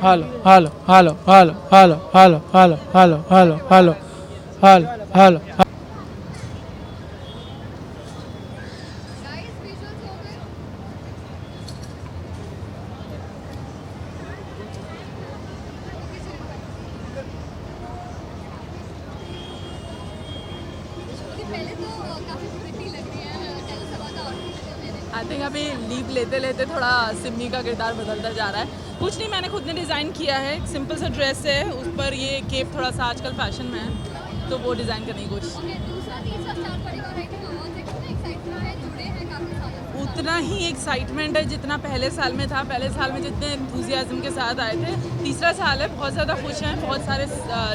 Hello hello hello hello hello hello hello hello hello hello hello hello. Guys visuals हो गए। Okay चलिए bye. Okay पहले तो काफी प्रिटी लग रही है। Tell us about the outfit that you wearing. I think अभी लीव लेते लेते थोड़ा सिमी का किरदार बदलता जा रहा है। कुछ नहीं, मैंने खुद ने डिज़ाइन किया है। एक सिंपल सा ड्रेस है, उस पर ये केप थोड़ा सा आजकल फैशन में है, तो वो डिज़ाइन करने की कोशिश। ओके दूसरा तीसरा स्टार परिवार राइटिंग अवार्ड्स है, कितना एक्साइटमेंट है, जुड़े हैं काफी सालों से साथ। उतना ही एक्साइटमेंट है जितना पहले साल में था। पहले साल में जितने एंथुजियाज्म के साथ आए थे, तीसरा साल है, बहुत ज़्यादा खुश हैं, बहुत सारे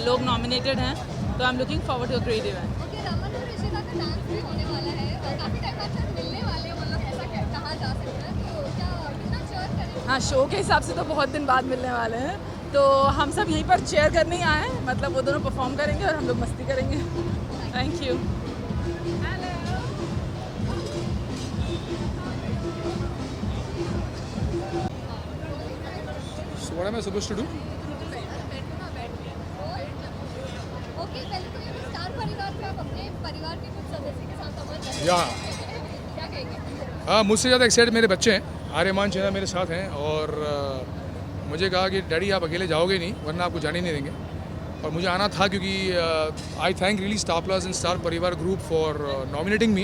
लोग नॉमिनेटेड हैं, तो I am looking forward to a great event. Okay Raman और ऋषिता का डांस भी होने वाला है और काफी टाइम बाद शायद मिलने वाले हैं, मतलब ऐसा कहा जा सकता है, तो क्या कितना चेयर करेंगे। हाँ, शो के हिसाब से तो बहुत दिन बाद मिलने वाले हैं, तो हम सब यहीं पर चेयर करने ही आए हैं। मतलब वो दोनों परफॉर्म करेंगे और हम लोग मस्ती करेंगे। Thank you. So what am I supposed to do? Okay पहले तो ये स्टार परिवार पे आप अपने परिवार के कुछ सदस्य के साथ अमर रहे या क्या कहेंगे। हाँ, मुझसे ज़्यादा एक्साइटेड मेरे बच्चे हैं। आर्यमान चेहरा मेरे साथ हैं और मुझे कहा कि डैडी आप अकेले जाओगे नहीं, वरना आपको जाने नहीं देंगे। और मुझे आना था क्योंकि आई thank really star plus and star परिवार ग्रुप फॉर नॉमिनेटिंग मी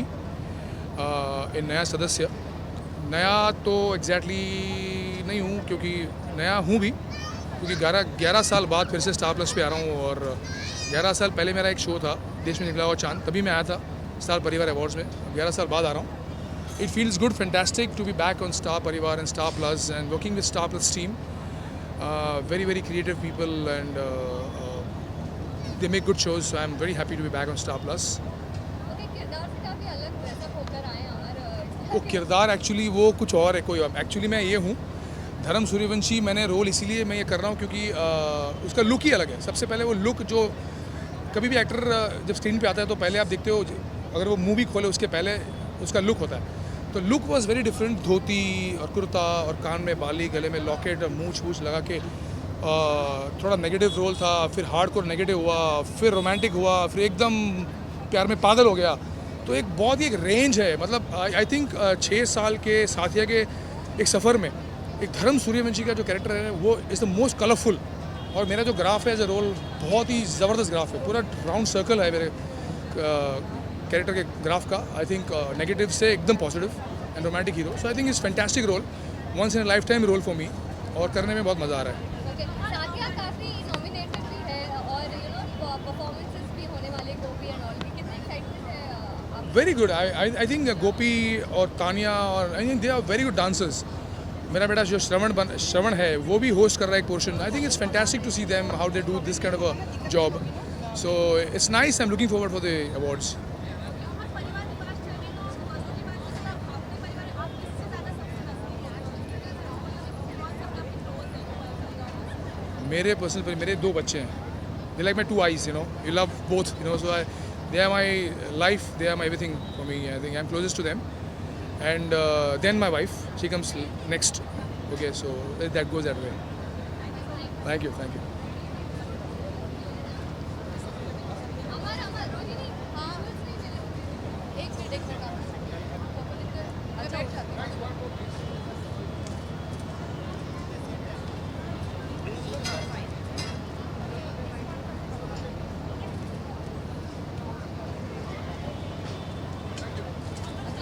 इन नया सदस्य। नया तो एग्जैक्टली नहीं हूँ, क्योंकि नया हूँ भी, क्योंकि 11 साल बाद फिर से स्टार प्लस पे आ रहा हूँ। और 11 साल पहले मेरा एक शो था, देश में निकला हुआ चांद, तभी मैं आया था स्टार परिवार अवार्ड्स में। 11 साल बाद आ रहा हूँ। It feels good, fantastic to be back on Star Parivar and Star Plus and working with Star Plus team. Very, very creative people and they make good shows. So I'm very happy to be back on Star Plus. Okay किरदार से काफी अलग dress up होकर आए हैं अमर। वो किरदार actually वो कुछ और है, कोई और। एक्चुअली मैं ये हूँ धर्म सूर्यवंशी। मैंने रोल इसीलिए मैं ये कर रहा हूँ क्योंकि उसका लुक ही अलग है। सबसे पहले वो लुक जो कभी भी एक्टर जब स्क्रीन पे आता है तो पहले आप देखते हो, अगर वो मूवी खोले उसके पहले उसका लुक होता है, तो लुक वॉज वेरी डिफरेंट। धोती और कुर्ता और कान में बाली, गले में लॉकेट और मूछ वूछ लगा के थोड़ा नेगेटिव रोल था, फिर हार्डकोर नेगेटिव हुआ, फिर रोमांटिक हुआ, फिर एकदम प्यार में पागल हो गया। तो एक बहुत ही एक रेंज है। मतलब आई थिंक 6 साल के साथिया के एक सफ़र में एक धर्म सूर्यवंशी का जो कैरेक्टर है वो इज़ द मोस्ट कलरफुल। और मेरा जो ग्राफ है एज अ रोल बहुत ही ज़बरदस्त ग्राफ है, पूरा राउंड सर्कल है मेरे कैरेक्टर के ग्राफ का। आई थिंक नेगेटिव से एकदम positive and romantic hero. So I think is fantastic role, once in lifetime role for me, और करने में बहुत मज़ा आ रहा है। ओके साथिया काफी नॉमिनेटेड भी है और यू नो परफॉर्मेंसेस भी होने वाले गोपी एंड ऑल की, कितने एक्साइटमेंट है आप। Very good. I think Gopi और तानिया और I think they are very good dancers. मेरा बेटा जो श्रवण है वो भी होस्ट कर रहा है एक portion. I think it's fantastic to see them how they do this kind of a job. So it's nice. I am looking forward for the awards. मेरे पर्सनल पर मेरे 2 बच्चे हैं। They like my 2 eyes, you know. You love both, you know. So they are my life, they are my everything for me. I think I'm closest to them. And then my wife, she comes next. Okay, so that goes that way. Thank you, thank you. Amar Amar Rohini हाँ एक minute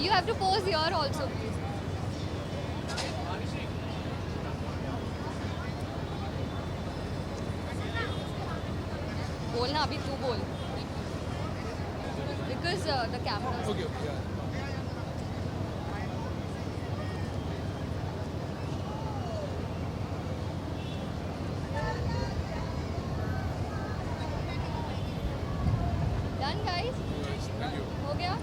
You have to pose here also, please. बोलना अभी तू बोल. Because the camera. Okay, yeah. Done, guys. Thank you. हो गया.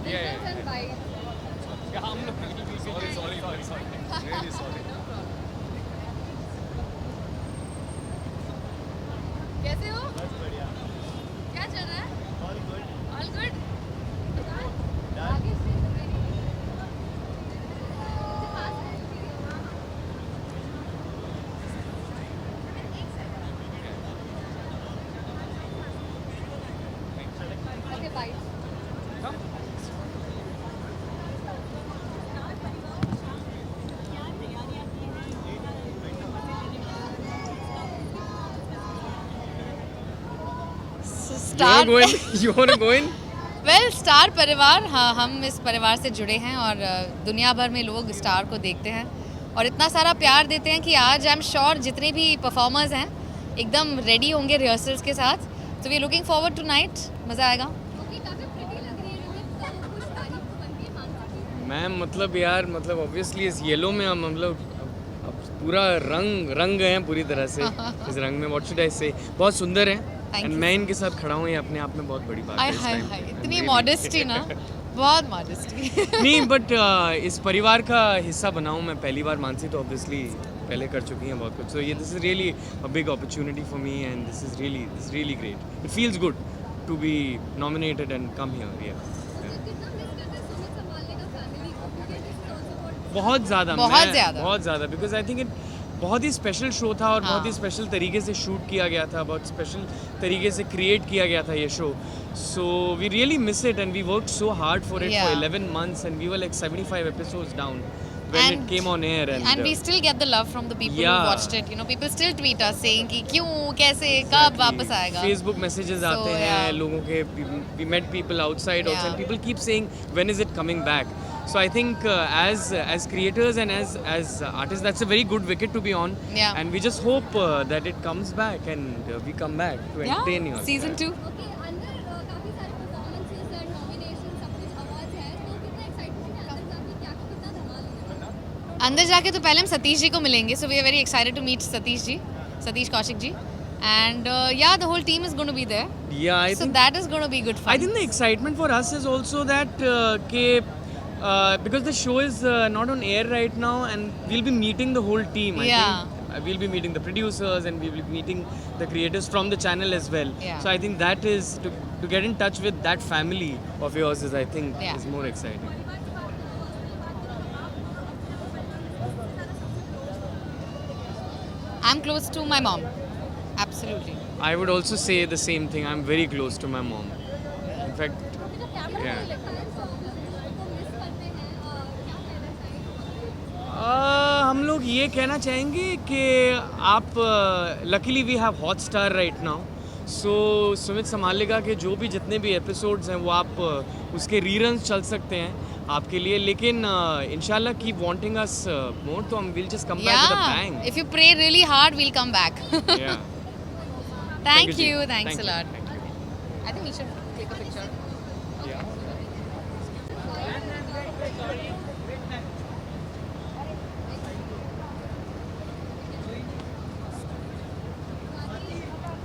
Yeah. Visuals and vibes. Sorry. Fight star You wanna go in? Well star परिवार, हाँ हम इस परिवार से जुड़े हैं और दुनिया भर में लोग स्टार को देखते हैं और इतना सारा प्यार देते हैं कि आज आई एम श्योर जितने भी परफॉर्मर्स हैं एकदम रेडी होंगे रिहर्सल्स के साथ. तो we looking forward tonight, मज़ा आएगा. ओके काफी प्रिटी लग रही है रिमित, कुछ तारीफ बनती है मानसी की. मैम मतलब यार मतलब ऑब्वियसली इस येलो में हम मतलब अब पूरा रंग गए हैं पूरी तरह से इस रंग में. व्हाट शुड आई से, बहुत सुंदर है. Thank and you. मैं इनके साथ खड़ा हूँ, ये अपने आप में बहुत बड़ी बात है आय इस हाय time हाय, पे. इतनी Really. मॉडेस्टी ना, बहुत मॉडेस्टी. नहीं बट इस परिवार का हिस्सा बना हूँ मैं पहली बार. मानसी तो ऑब्वियसली पहले कर चुकी हैं बहुत कुछ. सो ये this is really a big opportunity for me and this is really great. It feels good to be nominated and come here. कितना मिस करते हैं सुमित संभालने का फैमिली को, क्योंकि दिस इज आल्सो व्हाट बहुत ज़्यादा बहुत ज़्यादा बिकॉज आई थिंक इट बहुत ही स्पेशल शो था और बहुत ही स्पेशल तरीके से शूट किया गया था, बहुत स्पेशल तरीके से क्रिएट किया गया था ये show. So we really miss it and we worked so hard for it for 11 months and we were like 75 episodes down when it came on air and we still get the love from the people Yeah. who watched it. You know, people still tweet us saying कि क्यों, कैसे, कब वापस आएगा. Facebook messages आते हैं yeah. लोगों के. we met people outside also and people keep saying when is it coming back. So I think as creators and as artists that's a very good wicket to be on. Yeah. And we just hope that it comes back and we come back to entertain you all. Season 2. Okay अंदर काफी सारे performances और nomination सब कुछ award है, तो कितना excitement है अंदर जाके, क्या कितना धमाल होगा. अंदर जाके तो पहले हम सतीश जी को मिलेंगे. So we are very excited to meet Satish Kaushik ji. And yeah, the whole team is going to be there. Yeah, I So think that is going to be good fun. I think the excitement for us is also that because the show is not on air right now and we'll be meeting the whole team. I Yeah. think we'll be meeting the producers and we'll be meeting the creators from the channel as well. Yeah. So I think that is to get in touch with that family of yours is I think Yeah. is more exciting. I'm close to my mom. Absolutely. I would also say the same thing. I'm very close to my mom. In fact, अभी तो camera Yeah. नहीं लिखा है, तो हम लोग को miss करते हैं और क्या कहना चाहिए. हम लोग ये कहना चाहेंगे कि आप luckily we have Hotstar right now. So Sumit समालिका के जो भी जितने भी एपिसोड्स हैं वो आप उसके रीरन्स चल सकते हैं आपके लिए. लेकिन इंशाल्लाह कीप वांटिंग अस मोर, तो हम will just come back with a Yeah. Bang. If you pray really hard, we'll come back. Yeah. Thank जी. you. Thanks Thank a you. lot. Thank you. I think we should click a picture.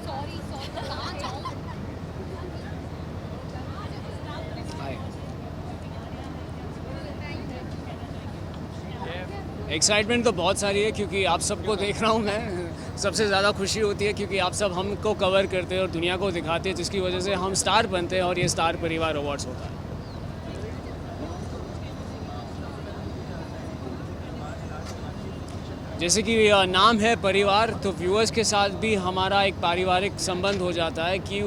Sorry कहाँ जाऊँ. Excitement तो बहुत सारी है क्योंकि आप सबको देख रहा हूँ मैं. सबसे ज़्यादा खुशी होती है क्योंकि आप सब हमको कवर करते हैं और दुनिया को दिखाते हैं, जिसकी वजह से हम स्टार बनते हैं और ये स्टार परिवार अवार्ड्स होता है. जैसे कि नाम है परिवार, तो व्यूअर्स के साथ भी हमारा एक पारिवारिक संबंध हो जाता है कि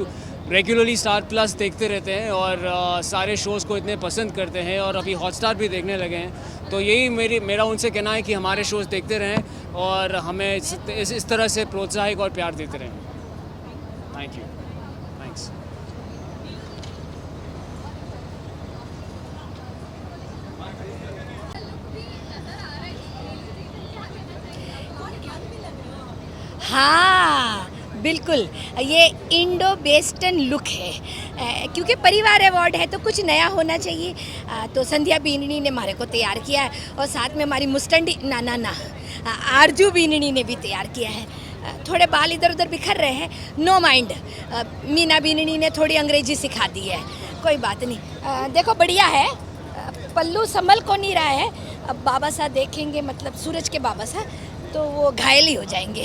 रेगुलरली स्टार प्लस देखते रहते हैं और सारे शोज़ को इतने पसंद करते हैं और अभी हॉटस्टार भी देखने लगे हैं. तो यही मेरा उनसे कहना है कि हमारे शोज़ देखते रहें और हमें इस तरह से प्रोत्साहित और प्यार देते रहें. Thank you. थैंक्स. हाँ बिल्कुल, ये इंडो वेस्टर्न लुक है क्योंकि परिवार अवार्ड है तो कुछ नया होना चाहिए. तो संध्या बीननी ने हमारे को तैयार किया है और साथ में हमारी मुस्टंडी ना आरजू बीननी ने भी तैयार किया है. थोड़े बाल इधर उधर बिखर रहे हैं, नो माइंड. मीना बीननी ने थोड़ी अंग्रेजी सिखा दी है, कोई बात नहीं. देखो बढ़िया है, पल्लू संभल को नहीं रहा है. अब बाबा साहब देखेंगे, मतलब सूरज के बाबा साहब, तो वो घायल ही हो जाएंगे.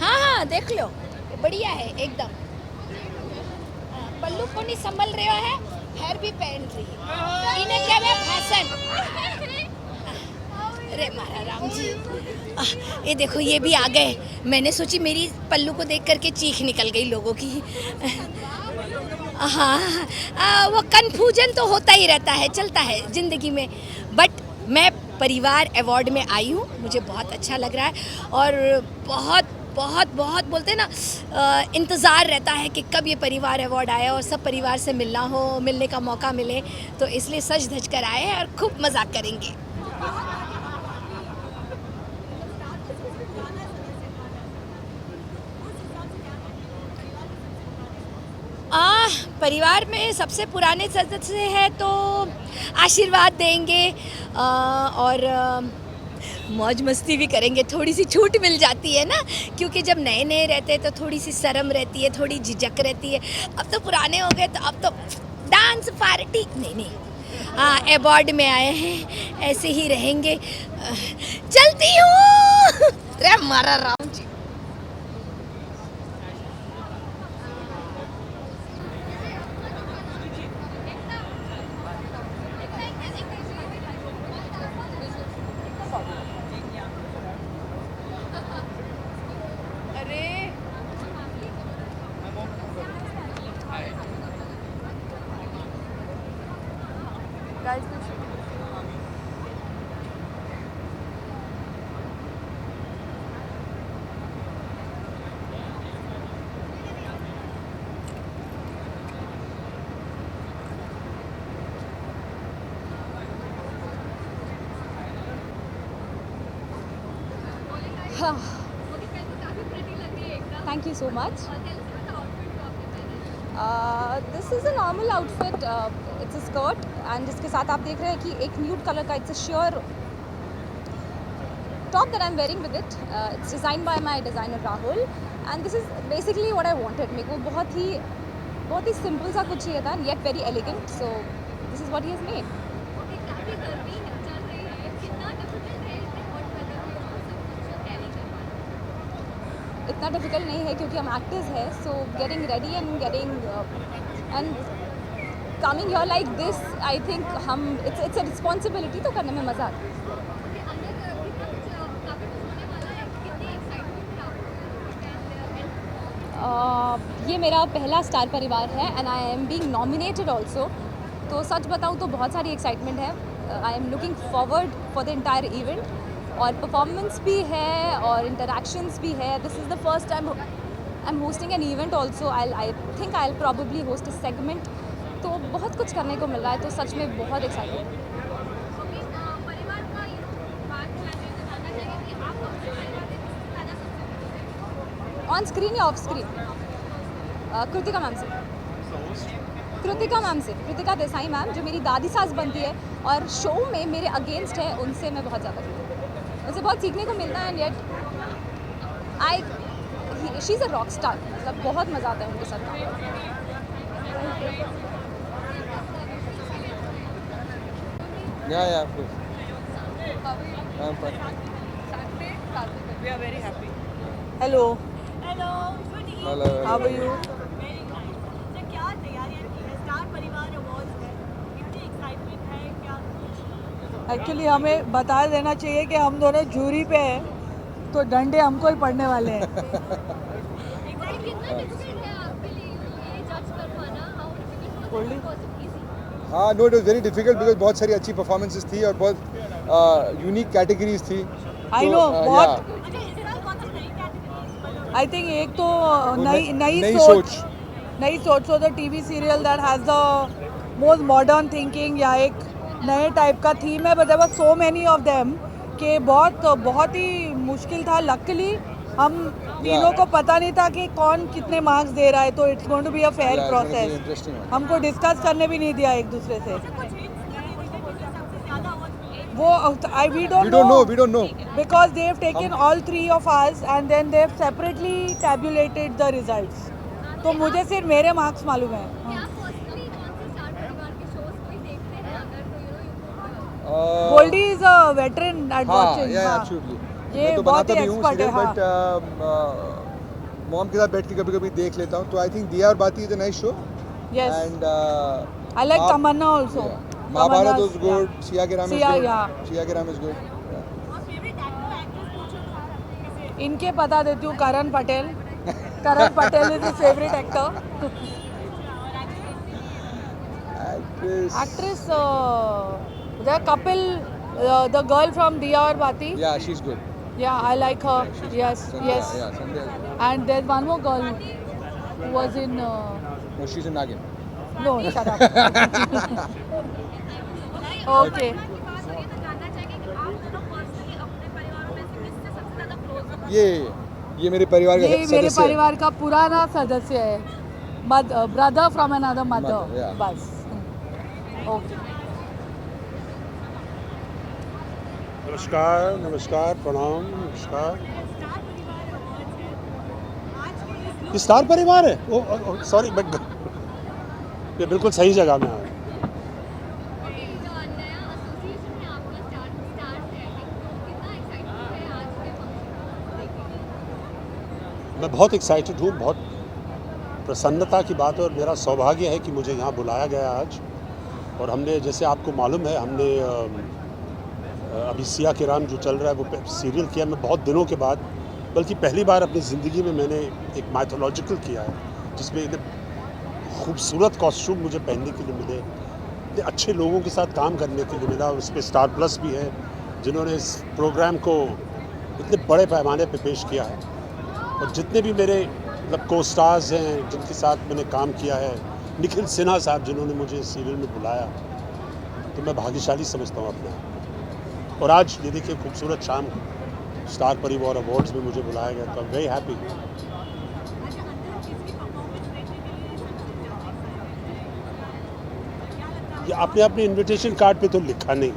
हाँ देख लो, बढ़िया है एकदम. पल्लू को नहीं संभल रहा है, हेयर भी पहन रही है. इन्हें क्या है फैशन. अरे मारा राम जी, ये देखो ये भी आ गए। मैंने सोची मेरी पल्लू को देख करके चीख निकल गई लोगों की। हाँ, वो कन्फ्यूजन तो होता ही रहता है, चलता है ज़िंदगी में। बट मैं परिवार अवार्ड में आई हूँ, मुझे बहुत अच्छा लग रहा है और बहुत बहुत बहुत बोलते हैं ना, इंतज़ार रहता है कि कब ये परिवार अवार्ड आए और सब परिवार से मिलने का मौका मिले। तो इसलिए सज धज कर आए हैं और खूब मजाक करेंगे। परिवार में सबसे पुराने सदस्य हैं तो आशीर्वाद देंगे और मौज मस्ती भी करेंगे। थोड़ी सी छूट मिल जाती है ना, क्योंकि जब नए नए रहते हैं तो थोड़ी सी शर्म रहती है, थोड़ी झिझक रहती है। अब तो पुराने हो गए तो अब तो डांस पार्टी नहीं। हाँ, अवार्ड में आए हैं, ऐसे ही रहेंगे। चलती हूँ। रे मारा Ram ji. Thank you so much. This is a normal outfit. It's a skirt and जिसके साथ आप देख रहे हैं कि एक nude color का it's a sheer top that I'm wearing with it. It's designed by my designer Rahul and this is basically what I wanted. मेरे को बहुत ही simple सा कुछ चाहिए था yet very elegant. So this is what he has made. इतना difficult नहीं है क्योंकि हम एक्टर्स हैं, so getting ready and coming here like this, I think हम इट्स अ रिस्पॉन्सिबिलिटी, तो करने में मज़ा आता है। ये मेरा पहला स्टार परिवार है and I am being nominated also, तो सच बताऊँ तो बहुत सारी एक्साइटमेंट है। आई am looking forward for the entire event और परफॉर्मेंस भी है और इंटरेक्शंस भी है। This is the first time I am hosting an event also. I think I will probably host a segment, तो बहुत कुछ करने को मिल रहा है, तो सच में बहुत एक्साइटेड। ऑन स्क्रीन या ऑफ स्क्रीन? कृतिका मैम से, कृतिका देसाई मैम, जो मेरी दादी सास बनती है और शो में मेरे अगेंस्ट है, उनसे मैं बहुत ज़्यादा मुझे बहुत सीखने को मिलता है and yet she is a rock star. मतलब बहुत मज़ा आता है उनके साथ। Yeah, of course. I'm fine. We are very happy. Hello. Hello. How are you? क्या तैयारियां की है? स्टार परिवार अवार्ड्स है, कितनी एक्साइटमेंट है, क्या कुछ? एक्चुअली हमें बता देना चाहिए कि हम दोनों जूरी पे हैं, तो डंडे हमको ही पड़ने वाले हैं। हाँ, no, it was very difficult because बहुत सारी अच्छी परफॉर्मेंसेस थी और बहुत यूनिक कैटेगरीज थी। आई नो, बहुत। आई थिंक एक तो नई सोच so the TV serial that has the most modern thinking, या एक नए टाइप का थीम है, but there were so many of them कि बहुत ही मुश्किल था। लकीली हम तीनों को पता नहीं था कि कौन कितने मार्क्स दे रहा है, तो it's going to be a fair process. हमको डिस्कस करने भी नहीं दिया एक दूसरे से। वो we don't know because they have taken all three of us and then they have separately tabulated the results. तो मुझे सिर्फ मेरे मार्क्स मालूम है। Goldie is a veteran at watching. ये तो बनाता भी हूँ सीरियल, बट मॉम के साथ बैठ के कभी-कभी देख लेता हूँ। तो I think Diya aur Baati is a nice show and I like Tamanna also. Mahabharat was good, Siya ke Ram is good, इनके पता देती हूँ Karan Patel is his favourite actor. Actress, the Kapil, the girl from Diya Aur Bati. Yeah, she's good. Yeah, I like her. Yes, Sandhya, yes. Yeah, Sandhya. And there's one more girl who was in. No, she's in Nagin. No, shut up. Okay. ये मेरे परिवार का ये मेरे सदस्य है. परिवार का पुराना सदस्य है. Brother from another mother. Mother, yeah. बस. ओके. नमस्कार, नमस्कार, प्रणाम, नमस्कार. ये स्टार परिवार है? ओ सॉरी, बट ये बिल्कुल सही जगह में आया. मैं बहुत एक्साइटेड हूँ, बहुत प्रसन्नता की बात है और मेरा सौभाग्य है कि मुझे यहाँ बुलाया गया आज. और हमने, जैसे आपको मालूम है, हमने अभी सिया के राम जो चल रहा है वो सीरियल किया मैं बहुत दिनों के बाद, बल्कि पहली बार अपनी ज़िंदगी में मैंने एक माइथोलॉजिकल किया है जिसमें इतने खूबसूरत कॉस्ट्यूम मुझे पहनने के लिए मिले, इतने अच्छे लोगों के साथ काम करने के लिए मिला. उस पर स्टार प्लस भी है जिन्होंने इस प्रोग्राम को इतने बड़े पैमाने पर पेश किया है. और जितने भी मेरे मतलब को स्टार्स हैं जिनके साथ मैंने काम किया है, निखिल सिन्हा साहब जिन्होंने मुझे इस सीरियल में बुलाया, तो मैं भाग्यशाली समझता हूँ अपने आप. और आज ये देखिए खूबसूरत शाम स्टार परिवार अवार्ड्स में मुझे बुलाया गया, तो आई एम वेरी हैप्पी. ये आपने अपने इनविटेशन कार्ड पे तो लिखा नहीं,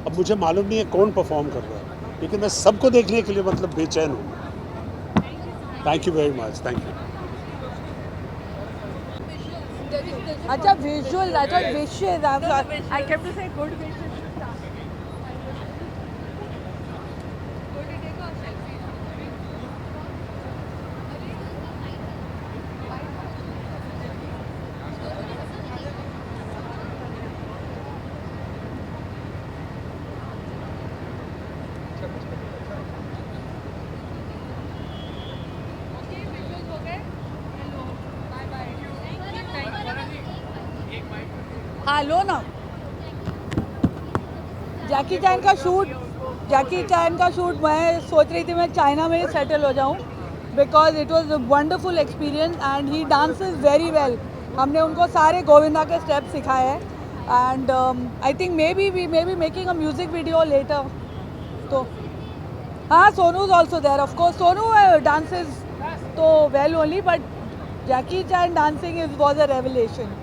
अब मुझे मालूम नहीं है कौन परफॉर्म कर रहा है, लेकिन मैं सबको देखने के लिए मतलब बेचैन हूँ. Thank you very much. Thank you. अच्छा, visual. I thought wishes. I kept to say good wishes. हाँ, लो ना. जैकी चैन का शूट मैं सोच रही थी मैं चाइना में ही सेटल हो जाऊँ, because it was wonderful experience and he dances very well. हमने उनको सारे गोविंदा के स्टेप सिखाए हैं and I think maybe making a music video later. तो हाँ, Sonu is also there. Of course Sonu dances तो well only, but Jackie Chan dancing is was a revelation.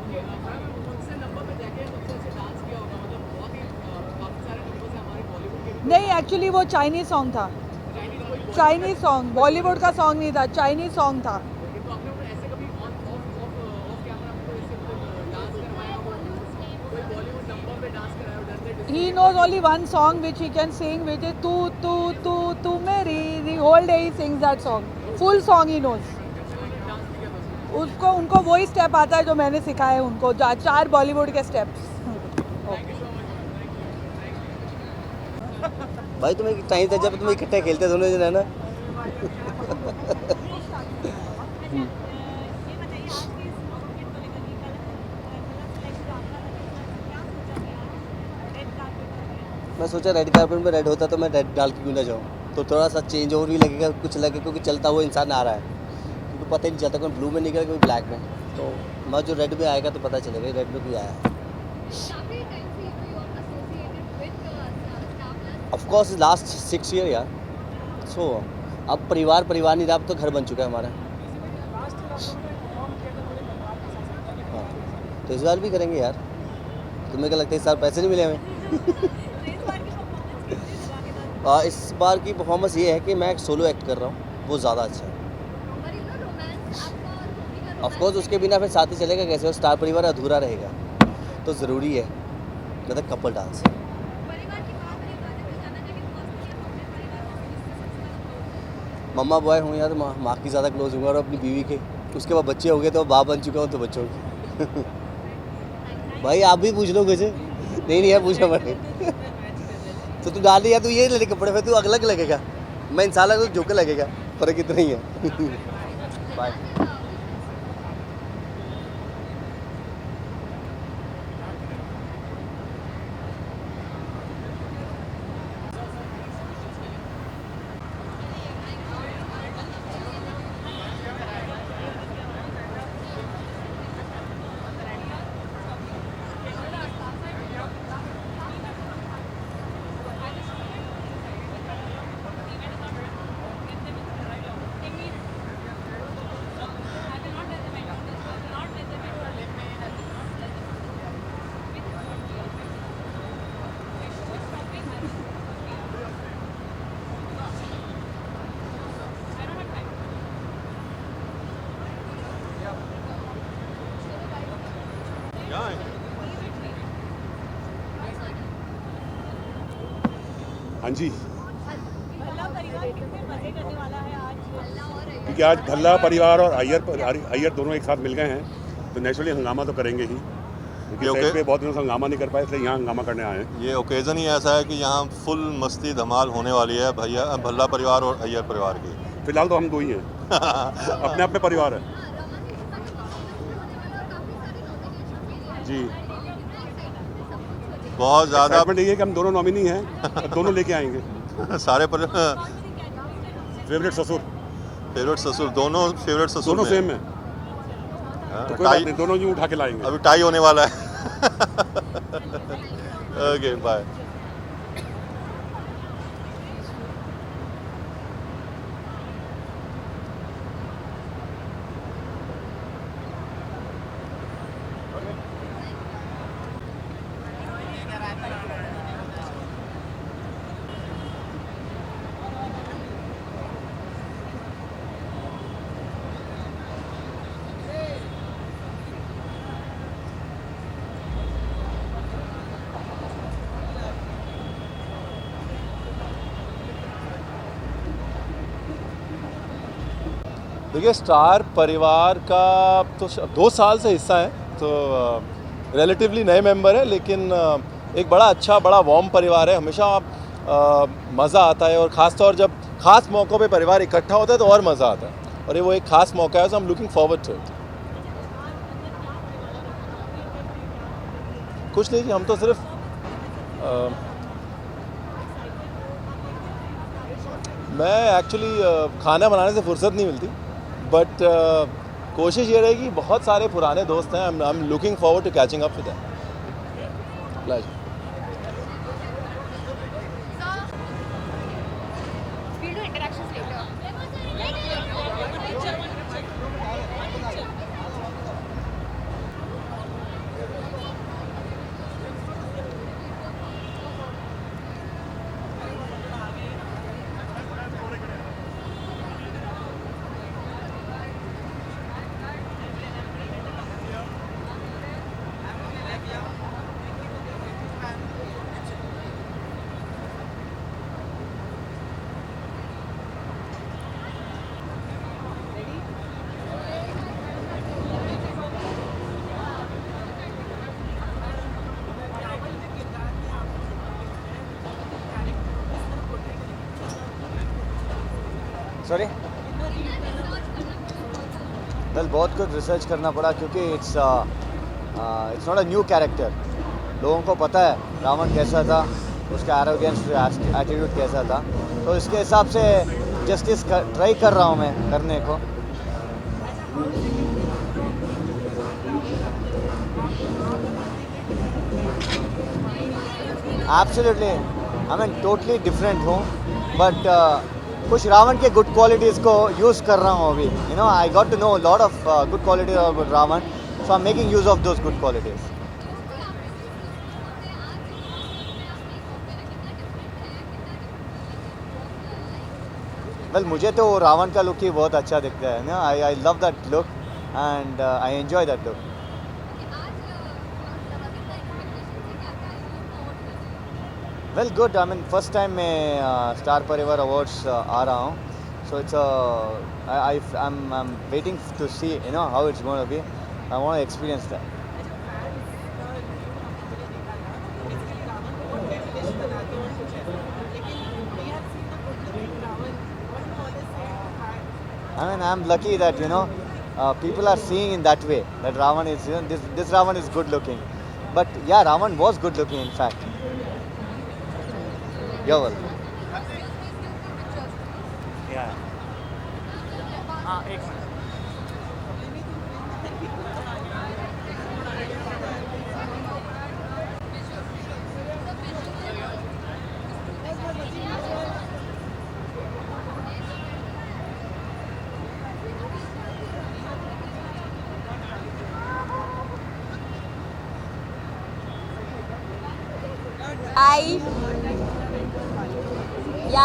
नहीं, एक्चुअली वो चाइनीज सॉन्ग था. चाइनीज सॉन्ग, बॉलीवुड का song नहीं था, Chinese song था. He knows only one song which he can sing, which is "Tu Tu Tu Tu Meri." The whole day he sings that song. Full song he knows. उनको वही step आता है जो मैंने सिखाए उनको, 4 बॉलीवुड के स्टेप्स. भाई तुम्हें टाइम था जब तुम इकट्ठे खेलते दोनों जन, है ना. मैं सोचा रेड कार्पेट में रेड होता तो मैं रेड डाल के क्यों ना जाऊँ, तो थोड़ा सा चेंज ओवर भी लगेगा, कुछ लगे, क्योंकि चलता हुआ इंसान आ रहा है तो पता ही नहीं चलता कोई ब्लू में निकला कोई ब्लैक में. तो मैं जो रेड में आएगा तो पता चलेगा रेड में कोई आया. ऑफ कोर्स लास्ट 6 ईयर यार. सो अब परिवार नहीं रहा, अब तो घर बन चुका है हमारा. हाँ, तो इस बार भी करेंगे यार. तुम्हें क्या लगता है इस साल पैसे नहीं मिले हमें? इस बार की परफॉर्मेंस ये है कि मैं एक सोलो एक्ट कर रहा हूँ, वो ज़्यादा अच्छा है. ऑफ कोर्स उसके बिना फिर साथी चलेगा कैसे, और स्टार परिवार अधूरा रहेगा, तो ज़रूरी है मतलब कपल डांस. मम्मा बॉय हूँ यार, माँ की ज़्यादा क्लोज हूँ और अपनी बीवी के. उसके बाद बच्चे हो गए तो बाप बन चुका हूँ तो बच्चों की. भाई आप भी पूछ लो कुछ. नहीं है पूछना पड़े. तो तू डाल दिया, तू ये ले कपड़े, फिर तू अलग लगेगा, मैं इंसान तो जोकर लगेगा. फ़र्क इतना ही है। बाय। हाँ जी, भल्ला परिवार कितने मजे करने वाला है आज? क्योंकि आज भल्ला परिवार और अय्यर दोनों एक साथ मिल गए हैं, तो नेचुरली हंगामा तो करेंगे ही। क्योंकि सेट पे बहुत दिनों से हंगामा नहीं कर पाए, इसलिए यहाँ हंगामा करने आए हैं। ये ओकेज़न ही ऐसा है कि यहाँ फुल मस्ती धमाल होने वाली है भल्ला परिवार और अय्यर परिवार की। फिलहाल तो हम दो ही हैं। अपने अपने परिवार है जी। बहुत ज़्यादा ये है कि हम दोनों नॉमिनी हैं, दोनों लेके आएंगे। सारे फेवरेट ससुर दोनों फेवरेट ससुर दोनों सेम है, तो कोई बात नहीं, दोनों यूँ उठा के लाएंगे। अभी टाई होने वाला है। Okay bye. देखिए, स्टार परिवार का तो 2 साल से हिस्सा है, तो रिलेटिवली नए मेंबर है, लेकिन एक बड़ा अच्छा बड़ा वार्म परिवार है। हमेशा मज़ा आता है, और ख़ास तौर जब ख़ास मौक़ों पे परिवार इकट्ठा होता है तो और मज़ा आता है, और ये वो एक ख़ास मौका है, so I am looking forward to it. कुछ नहीं जी, हम तो सिर्फ मैं एक्चुअली खाना बनाने से फुर्सत नहीं मिलती, बट कोशिश ये रहेगी, बहुत सारे पुराने दोस्त हैं, I am looking forward to catching up with them. Sorry well, बहुत कुछ रिसर्च करना पड़ा, क्योंकि it's not a new character. लोगों को पता है रावण कैसा था, उसका एरोगेंस एटीट्यूड कैसा था, तो इसके हिसाब से जस्टिस ट्राई कर रहा हूँ मैं करने को। Absolutely, I mean totally different हूँ, बट कुछ रावण के गुड क्वालिटीज़ को यूज़ कर रहा हूँ अभी। You know, I got to know lot of good qualities about Ravan, so I am making use of those good qualities. Well, मुझे तो रावण का लुक ही बहुत अच्छा दिखता है ना। I love that look and I enjoy that look. Well good, I mean first time मैं star Parivar awards आ रहा हूँ, so it's I am waiting to see you know how it's going to be. I want to experience that. I mean, I'm lucky that, you know, people are seeing in that way that Ravan is, you know, this Ravan is good looking. But yeah, Ravan was good looking in fact. You're welcome. Yeah.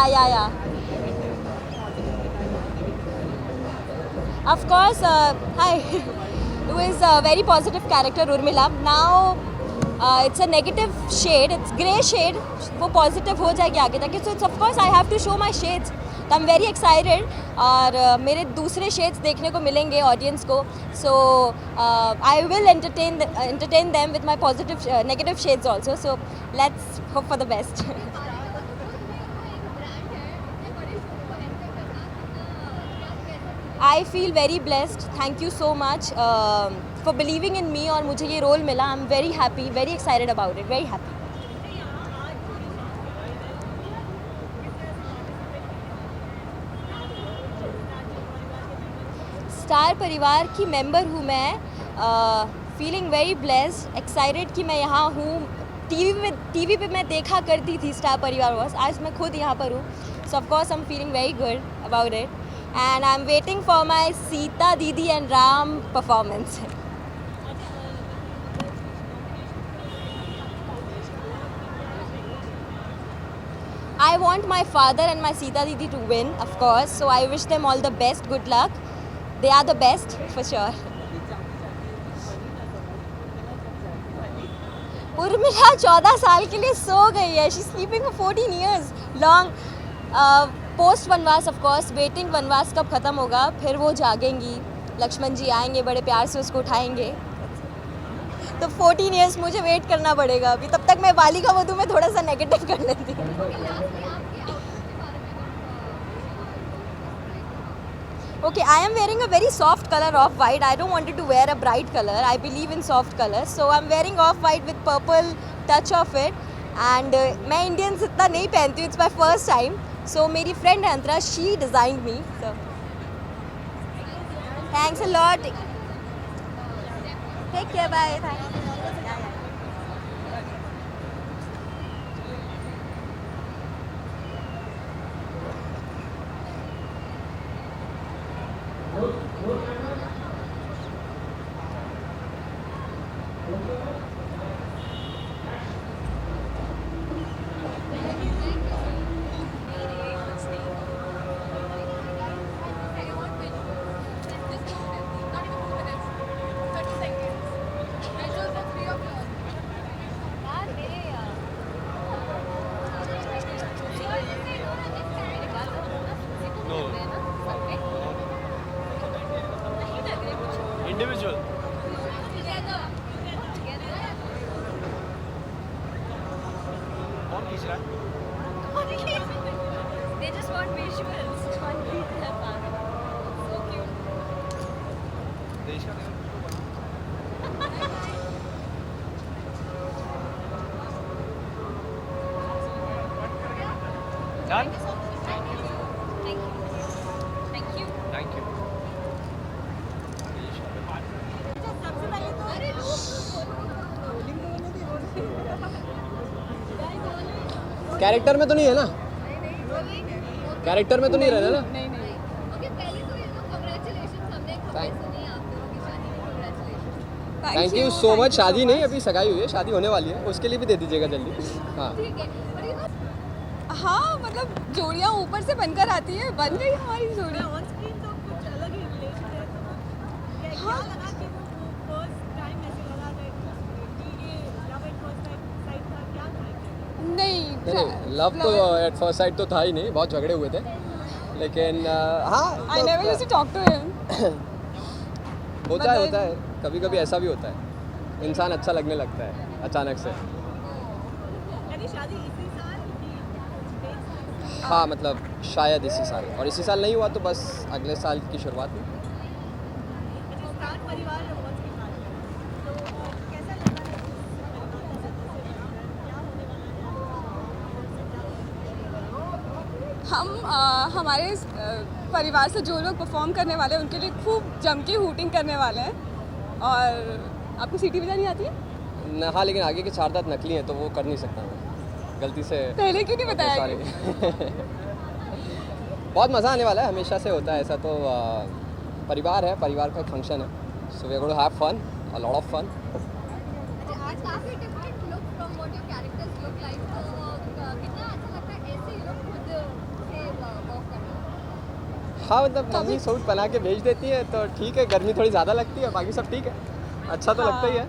Yeah. Of course, hi. Who is a very positive character, Urmila. Now, it's a negative shade. It's grey shade. वो positive हो जाएगी आगे तक. So it's of course I have to show my shades. तो I'm very excited. और मेरे दूसरे shades देखने को मिलेंगे audience को. So I will entertain them with my positive, negative shades also. So let's hope for the best. I feel very blessed. Thank you so much for believing in me और मुझे ये role मिला. I'm very happy, very excited about it, very happy. Star परिवार की member हूँ मैं. Feeling very blessed, excited कि मैं यहाँ हूँ. टीवी पे मैं देखा करती थी स्टार परिवार बस. आज मैं खुद यहाँ पर हूँ. सो of course I am feeling very good about it. And I'm waiting for my Sita Didi and Ram performance. I want my father and my Sita Didi to win, of course. So I wish them all the best. Good luck. They are the best for sure. Urmila 14 साल के लिए सो गई है. She's sleeping for 14 years long. Post वनवास of course, waiting वनवास कब ख़त्म होगा फिर वो जागेंगी. लक्ष्मण जी आएंगे, बड़े प्यार से उसको उठाएंगे. तो 14 इयर्स मुझे वेट करना पड़ेगा अभी. तब तक मैं वाली का वधू में थोड़ा सा नेगेटिव कर लेती हूँ. Okay, I am wearing a very soft color of white. I don't wanted to wear a bright color. I believe in soft colors. So I'm wearing off white with purple touch of it. And मैं Indians इतना नहीं पहनती हूँ. It's my first time. So मेरी friend है अंतरा, she designed me. So thanks a lot. Take care, bye. Thanks. Individual. कौन खींच रहा है? They just want visuals. So cute. देश का Done? Thank you. Thank you. Character में तो नहीं है ना? कैरेक्टर में तो नहीं रहना ना? नहीं. ओके, पहले तो ये लोग कांग्रेचुलेशंस. हमने खबर सुनी आप दोनों की शादी में. Congratulations. Thank you so much. शादी नहीं, अभी सगाई हुई है. शादी होने वाली है, उसके लिए भी दे दीजिएगा जल्दी. हाँ ठीक है. हाँ, मतलब जोड़ियाँ ऊपर से बनकर आती है. बन गई हमारी जोड़ी. ऑन स्क्रीन तो कुछ अलग ही रिलेशन है. तो क्या लगा कि वो फर्स्ट टाइम ऐसे लगा कि ये लव एट फर्स्ट साइट था, क्या था? नहीं, लव तो एट फर्स्ट साइट तो था ही नहीं. बहुत झगड़े हुए थे, लेकिन हाँ I never used to talk to him. होता है. कभी कभी ऐसा भी होता है. इंसान अच्छा लगने लगता है अचानक से. यानी शादी इसी साल की हाँ मतलब शायद इसी साल, और इसी साल नहीं हुआ तो बस अगले साल की शुरुआत में। स्टार परिवार अवार्ड्स की बात करें तो कैसा लग रहा है, हम हमारे परिवार से जो लोग परफॉर्म करने वाले हैं उनके लिए खूब जम के हूटिंग करने वाले हैं। और आपको सीटी बजानी आती है? हाँ, लेकिन आगे के 4 दांत नकली हैं तो वो कर नहीं सकता मैं, गलती से। पहले क्यों नहीं बताया? सॉरी। बहुत मज़ा आने वाला है, हमेशा से होता है ऐसा। तो परिवार है, परिवार का एक फंक्शन है, so we are going to have fun, a lot of fun. आज काफी different look from what your characters look like, तो कितना अच्छा लगता है ऐसे लुक खुद से वर्क करना। हाँ मतलब मम्मी सूट बना के भेज देती है तो ठीक है, गर्मी थोड़ी ज़्यादा लगती है, बाकी सब ठीक है, अच्छा तो लगता ही है।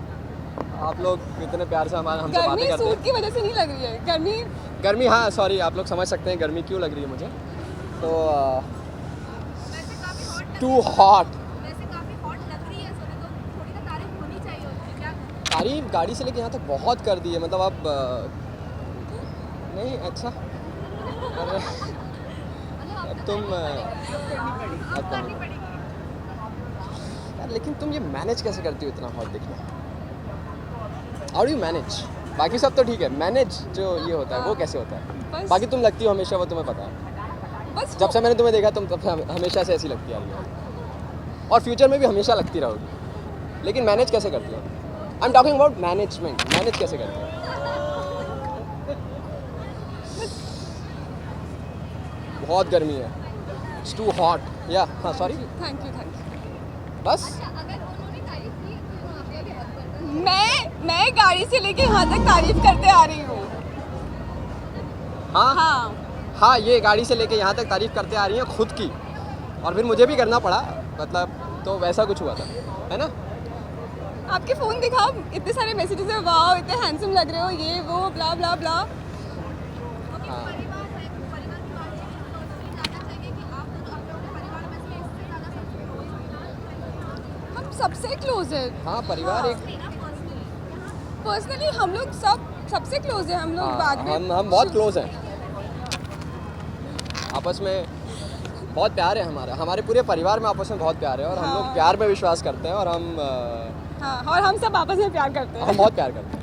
आप लोग इतने प्यार से हमसे बातें करते हैं। सूट की वजह से नहीं लग रही है गर्मी, हाँ सॉरी, आप लोग समझ सकते हैं गर्मी क्यों लग रही है मुझे, तो टू हॉट। वैसे काफी हॉट लग रही है सोने, तो थोड़ी ना तारीफ होनी चाहिए उसकी। क्या तारीफ गाड़ी से लेके यहाँ तक बहुत कर दी है, मतलब अब नहीं अच्छा। अरे अब तुम यार, लेकिन तुम ये मैनेज कैसे करती हो इतना हॉट दिखना? How do you manage? बाकी सब तो ठीक है, मैनेज जो ये होता है वो कैसे होता है? बाकी तुम लगती हो हमेशा, वो तुम्हें पता है। जब से मैंने तुम्हें देखा तुम तब से हमेशा से ऐसी लगती आ रही हो, और फ्यूचर में भी हमेशा लगती रहोगी। लेकिन मैनेज कैसे करती हो? I am talking about management, manage कैसे करती हो? बहुत गर्मी है, इट्स टू हॉट। या हाँ सॉरी, थैंक यू बस। अगर उन्होंने तारीफ की तो आप भी करते। मैं गाड़ी से लेके यहाँ तक तारीफ करते आ रही हूँ। हाँ, ये गाड़ी से लेके यहाँ तक तारीफ करते आ रही हैं खुद की, और फिर मुझे भी करना पड़ा, मतलब तो वैसा कुछ हुआ था, है ना? आपके फ़ोन दिखाओ, इतने सारे मैसेजेस है, वाओ इतने हैंडसम लग रहे हो, ये वो ब्ला ब्ला ब्ला। हाँ। हम सबसे क्लोज है। हाँ, परिवार एक पर्सनली हम लोग सबसे क्लोज है हम लोग। बाद में हम बहुत क्लोज हैं, आपस में बहुत प्यार है हमारे पूरे परिवार में आपस में बहुत प्यार है, और हम लोग प्यार में विश्वास करते हैं, और हम सब आपस में प्यार करते हैं। हम बहुत प्यार करते हैं।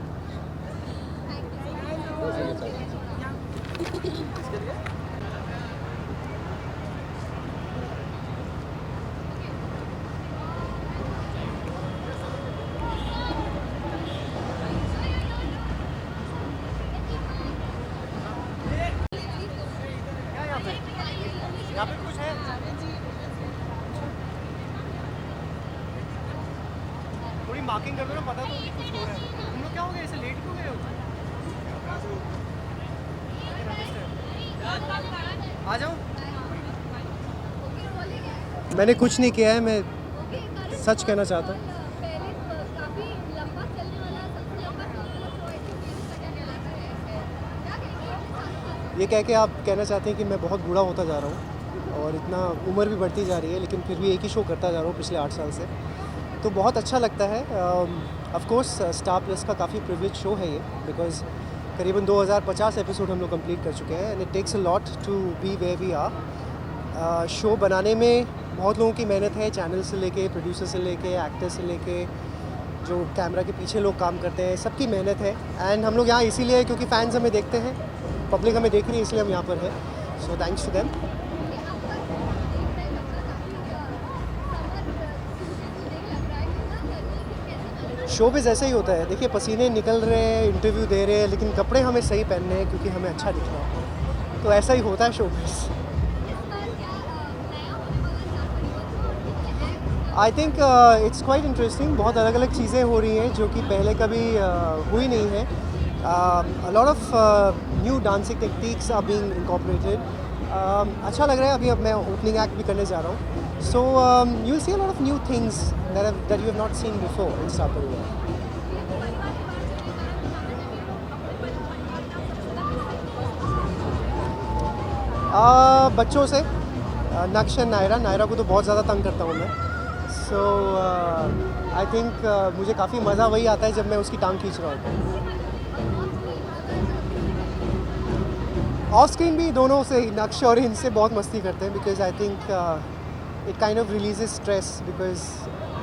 यहाँ पे कुछ है? थोड़ी मार्किंग कर दो ना, पता तो कुछ हो रहा है। तुम लोग क्या हो गए, ऐसे लेट क्यों गए हो? आ जाओ। मैंने कुछ नहीं किया है, मैं सच कहना चाहता हूँ। ये कह के आप कहना चाहते हैं कि मैं बहुत बूढ़ा होता जा रहा हूँ, और इतना उम्र भी बढ़ती जा रही है, लेकिन फिर भी एक ही शो करता जा रहा हूँ पिछले 8 साल से, तो बहुत अच्छा लगता है। ऑफ कोर्स स्टार प्लस का काफ़ी प्रिविलेज शो है ये, बिकॉज करीबन 2050 एपिसोड हम लोग कंप्लीट कर चुके हैं, and it takes a lot to be where we are. Show बनाने में बहुत लोगों की मेहनत है, चैनल से लेके, प्रोड्यूसर से लेके, एक्टर से लेके, जो कैमरा के पीछे लोग काम करते हैं, सबकी मेहनत है। एंड हम लोग यहाँ इसीलिए क्योंकि फ़ैन्स हमें देखते हैं, पब्लिक हमें देख रही है, इसलिए हम यहाँ पर हैं। So thanks to them. Showbiz ऐसे ही होता है, देखिए पसीने निकल रहे हैं, इंटरव्यू दे रहे हैं, लेकिन कपड़े हमें सही पहनने हैं क्योंकि हमें अच्छा दिखना है, तो ऐसा ही होता है showbiz. I think it's quite interesting, बहुत अलग अलग चीज़ें हो रही हैं जो कि पहले कभी हुई नहीं है। A lot of new dancing techniques are being incorporated. अच्छा लग रहा है। अभी अब मैं ओपनिंग एक्ट भी करने जा रहा हूँ, so you'll see a lot of new things that you have not seen before in Star Parivar. बच्चों से नक्श एंड नायरा को तो बहुत ज़्यादा तंग करता हूँ मैं, so I think मुझे काफ़ी मज़ा वही आता है जब मैं उसकी टांग खींच रहा होता हूँ। ऑफ स्क्रीन भी दोनों से नक्श और इनसे बहुत मस्ती करते हैं because I think it kind of releases stress because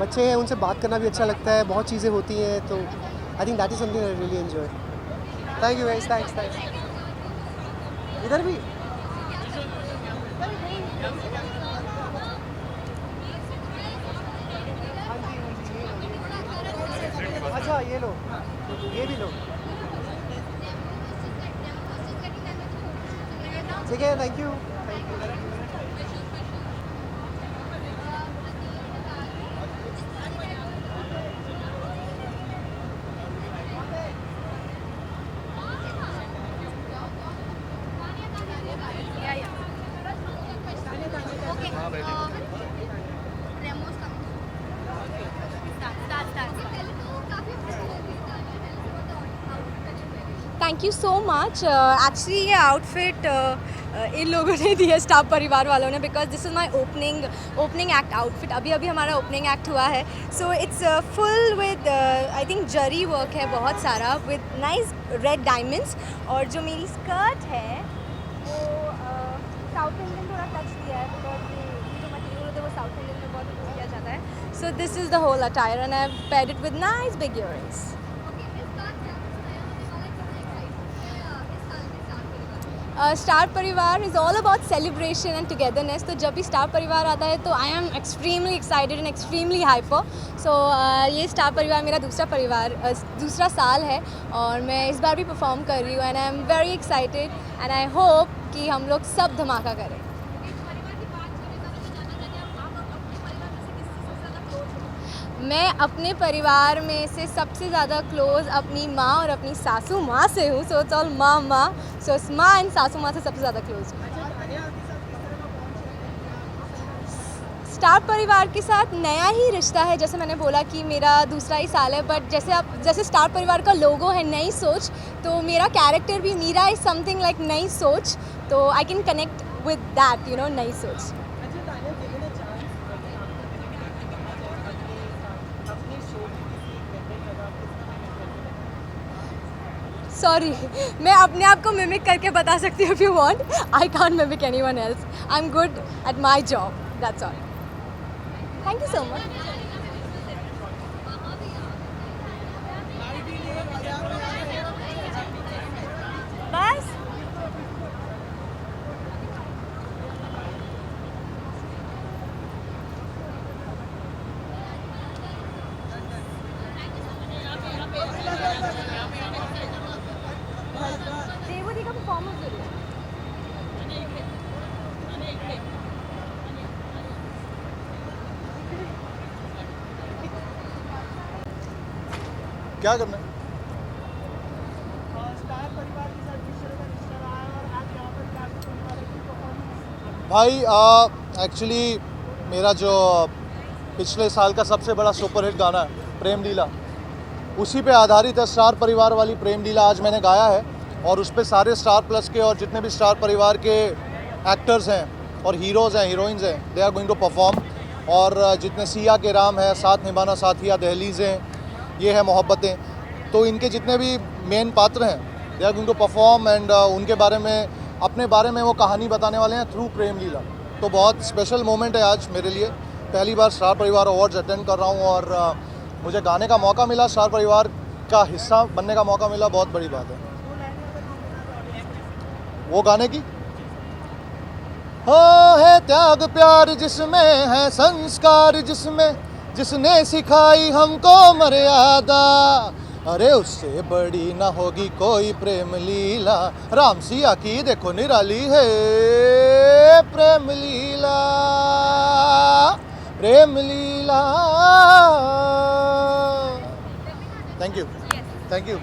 बच्चे हैं उनसे बात करना भी अच्छा लगता है, बहुत चीज़ें होती हैं, तो I think that is something I really enjoy. Thank you guys, thanks. इधर भी अच्छा ये लो, ये भी लो, ठीक है, thank you. Thank you so much. Actually ये आउटफिट इन लोगों ने दिया, स्टार परिवार वालों ने, because this is my opening act outfit. अभी हमारा ओपनिंग एक्ट हुआ है, so it's full with I think zari work है बहुत सारा, विद नाइस रेड डायमंड्स। और जो मेरी स्कर्ट है वो साउथ इंडियन थोड़ा टच दिया है, बिकॉज ये जो मटेरियल होता है वो साउथ इंडियन में बहुत यूज़ किया जाता है। So this is the whole attire and I have paired it with nice big earrings. Star Parivar is all about celebration and togetherness. तो जब भी स्टार परिवार आता है तो I am extremely excited and extremely hyper. So ये Star परिवार मेरा दूसरा साल है और मैं इस बार भी परफॉर्म कर रही हूँ and I am very excited and I hope कि हम लोग सब धमाका करें। मैं अपने परिवार में से सबसे ज़्यादा क्लोज़ अपनी माँ और अपनी सासू माँ से हूँ। सो इट्स ऑल माँ सो माँ एंड सासू माँ से सबसे ज़्यादा क्लोज़ हूँ। स्टार परिवार के साथ नया ही रिश्ता है, जैसे मैंने बोला कि मेरा दूसरा ही साल है, बट जैसे स्टार परिवार का लोगो है नई सोच, तो मेरा कैरेक्टर भी मीरा इज़ समथिंग लाइक नई सोच, तो I can connect with that, you no, नई सोच। सॉरी, मैं अपने आप को मिमिक करके बता सकती हूँ if you want. I can't mimic anyone else. I am good at my job, that's all. Thank you so much. बस देवदी का परफॉर्मेंस जरूर। क्या करना है? भाई एक्चुअली मेरा जो पिछले साल का सबसे बड़ा सुपरहिट गाना है प्रेम लीला, उसी पे आधारित है स्टार परिवार वाली प्रेम लीला। आज मैंने गाया है और उस पर सारे स्टार प्लस के और जितने भी स्टार परिवार के एक्टर्स हैं और हीरोज़ हैं, हीरोइंस हैं, they are going to perform. और जितने सिया के राम है, साथ निभाना साथिया, दहलीज़ें, ये है मोहब्बतें, तो इनके जितने भी मेन पात्र हैं they are going to perform and उनके बारे में, अपने बारे में वो कहानी बताने वाले हैं थ्रू प्रेम लीला। तो बहुत स्पेशल मोमेंट है आज मेरे लिए। पहली बार स्टार परिवार अवार्ड्स अटेंड कर रहा हूँ और मुझे गाने का मौका मिला, स्टार परिवार का हिस्सा बनने का मौका मिला, बहुत बड़ी बात है। वो गाने की हो है त्याग प्यार जिसमें है संस्कार, जिसमें जिसने सिखाई हमको मर्यादा, अरे उससे बड़ी ना होगी कोई प्रेम लीला। राम सिया की देखो निराली है Prem Leela, Prem Leela. Thank you, thank you.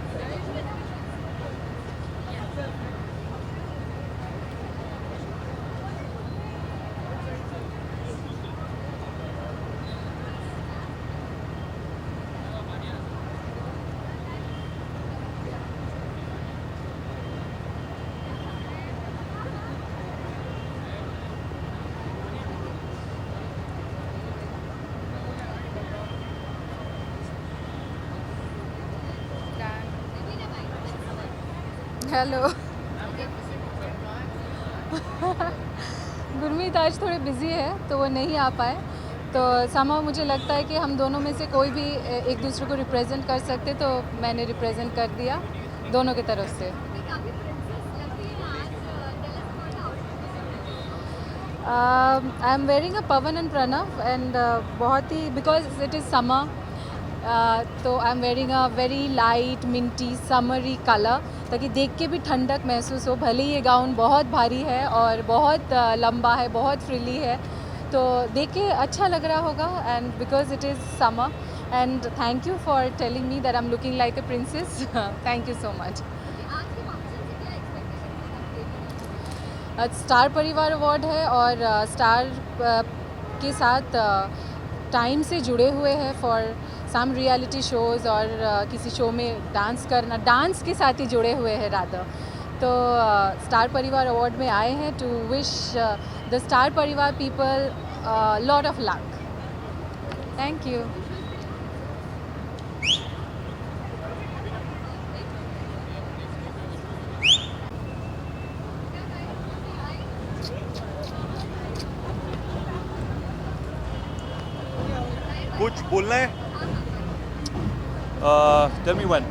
Hello. Sumit आज थोड़े बिजी है तो वो नहीं आ पाए, तो somehow मुझे लगता है कि हम दोनों में से कोई भी एक दूसरे को रिप्रेजेंट कर सकते, तो मैंने रिप्रेजेंट कर दिया दोनों की तरफ से। I am wearing a Pawan and Pranav and बहुत ही बिकॉज इट इज़ समर, तो I am wearing a very light minty summery colour, ताकि देख के भी ठंडक महसूस हो। भले ही ये गाउन बहुत भारी है और बहुत लंबा है, बहुत फ्रिली है, तो देख के अच्छा लग रहा होगा। And because it is summer, and thank you for telling me that I am looking like a princess. Thank you so much. Star परिवार अवार्ड है और स्टार के साथ टाइम से जुड़े हुए हैं फॉर सम रियलिटी शोज़, और किसी शो में डांस करना, डांस के साथ ही जुड़े हुए हैं राधा। तो स्टार परिवार अवार्ड में आए हैं to wish the star Parivar people lot of luck. Thank you. कुछ बोलना है? Tell me when.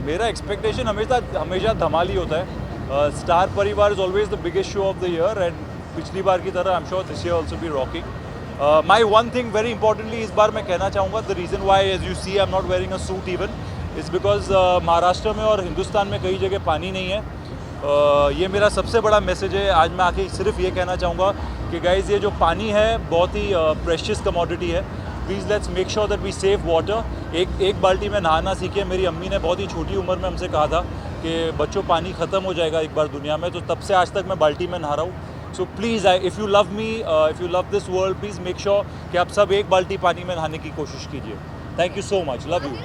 मेरा एक्सपेक्टेशन हमेशा धमाल ही होता है। Star Parivar is always the biggest show of the year, and पिछली बार की तरह I am sure this year also be rocking. My one thing very importantly इस बार मैं कहना चाहूँगा, the reason why as you see I am not wearing a suit even is because Maharashtra में और हिंदुस्तान में कई जगह पानी नहीं है। ये मेरा सबसे बड़ा मैसेज है। आज मैं आके सिर्फ ये कहना चाहूँगा कि गाइज़, ये जो पानी है बहुत ही प्रेशियस कमोडिटी है। Please let's make sure that we save water. एक बाल्टी में नहाना सीखे। मेरी अम्मी ने बहुत ही छोटी उम्र में हमसे कहा था कि बच्चों पानी ख़त्म हो जाएगा एक बार दुनिया में, तो तब से आज तक मैं बाल्टी में नहा रहा हूँ। So please if you love me, if you love this world, please make sure कि आप सब एक बाल्टी पानी में नहाने की कोशिश कीजिए। Thank you so much, love you.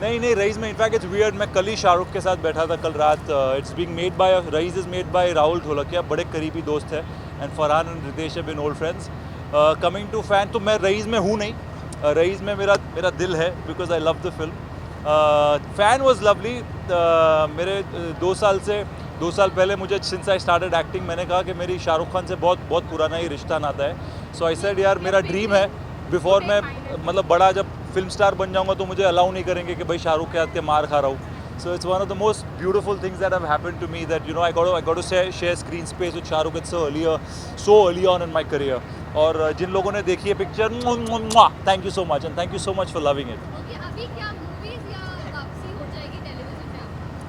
नहीं, रईस में इनफैक्ट इट्स वियर्ड, मैं कल ही शाहरुख के साथ बैठा था कल रात। It's being made by, Raees is made by Rahul Dholakia, बड़े करीबी दोस्त हैं, and Farhan and Ritesh have been old friends. Coming to Fan, तो मैं रईस में हूँ नहीं, रईस में मेरा दिल है because I love the film. Fan was lovely. मेरे 2 साल पहले मुझे सिंस आई स्टार्टेड एक्टिंग, मैंने कहा कि मेरी शाहरुख खान से बहुत पुराना ही रिश्ता नाता है। सो आई सेड यार मेरा ड्रीम है बिफोर मैं मतलब बड़ा जब फिल्म स्टार बन जाऊंगा तो मुझे अलाउ नहीं करेंगे कि भाई शाहरुख के हाथ के मार खा रहा हूँ। So it's one of the most beautiful things that have happened to me, that you know I got to share screen space with Shahrukh it's so early on in my career. और जिन लोगों ने देखी है picture, thank you so much, and thank you so much for loving it.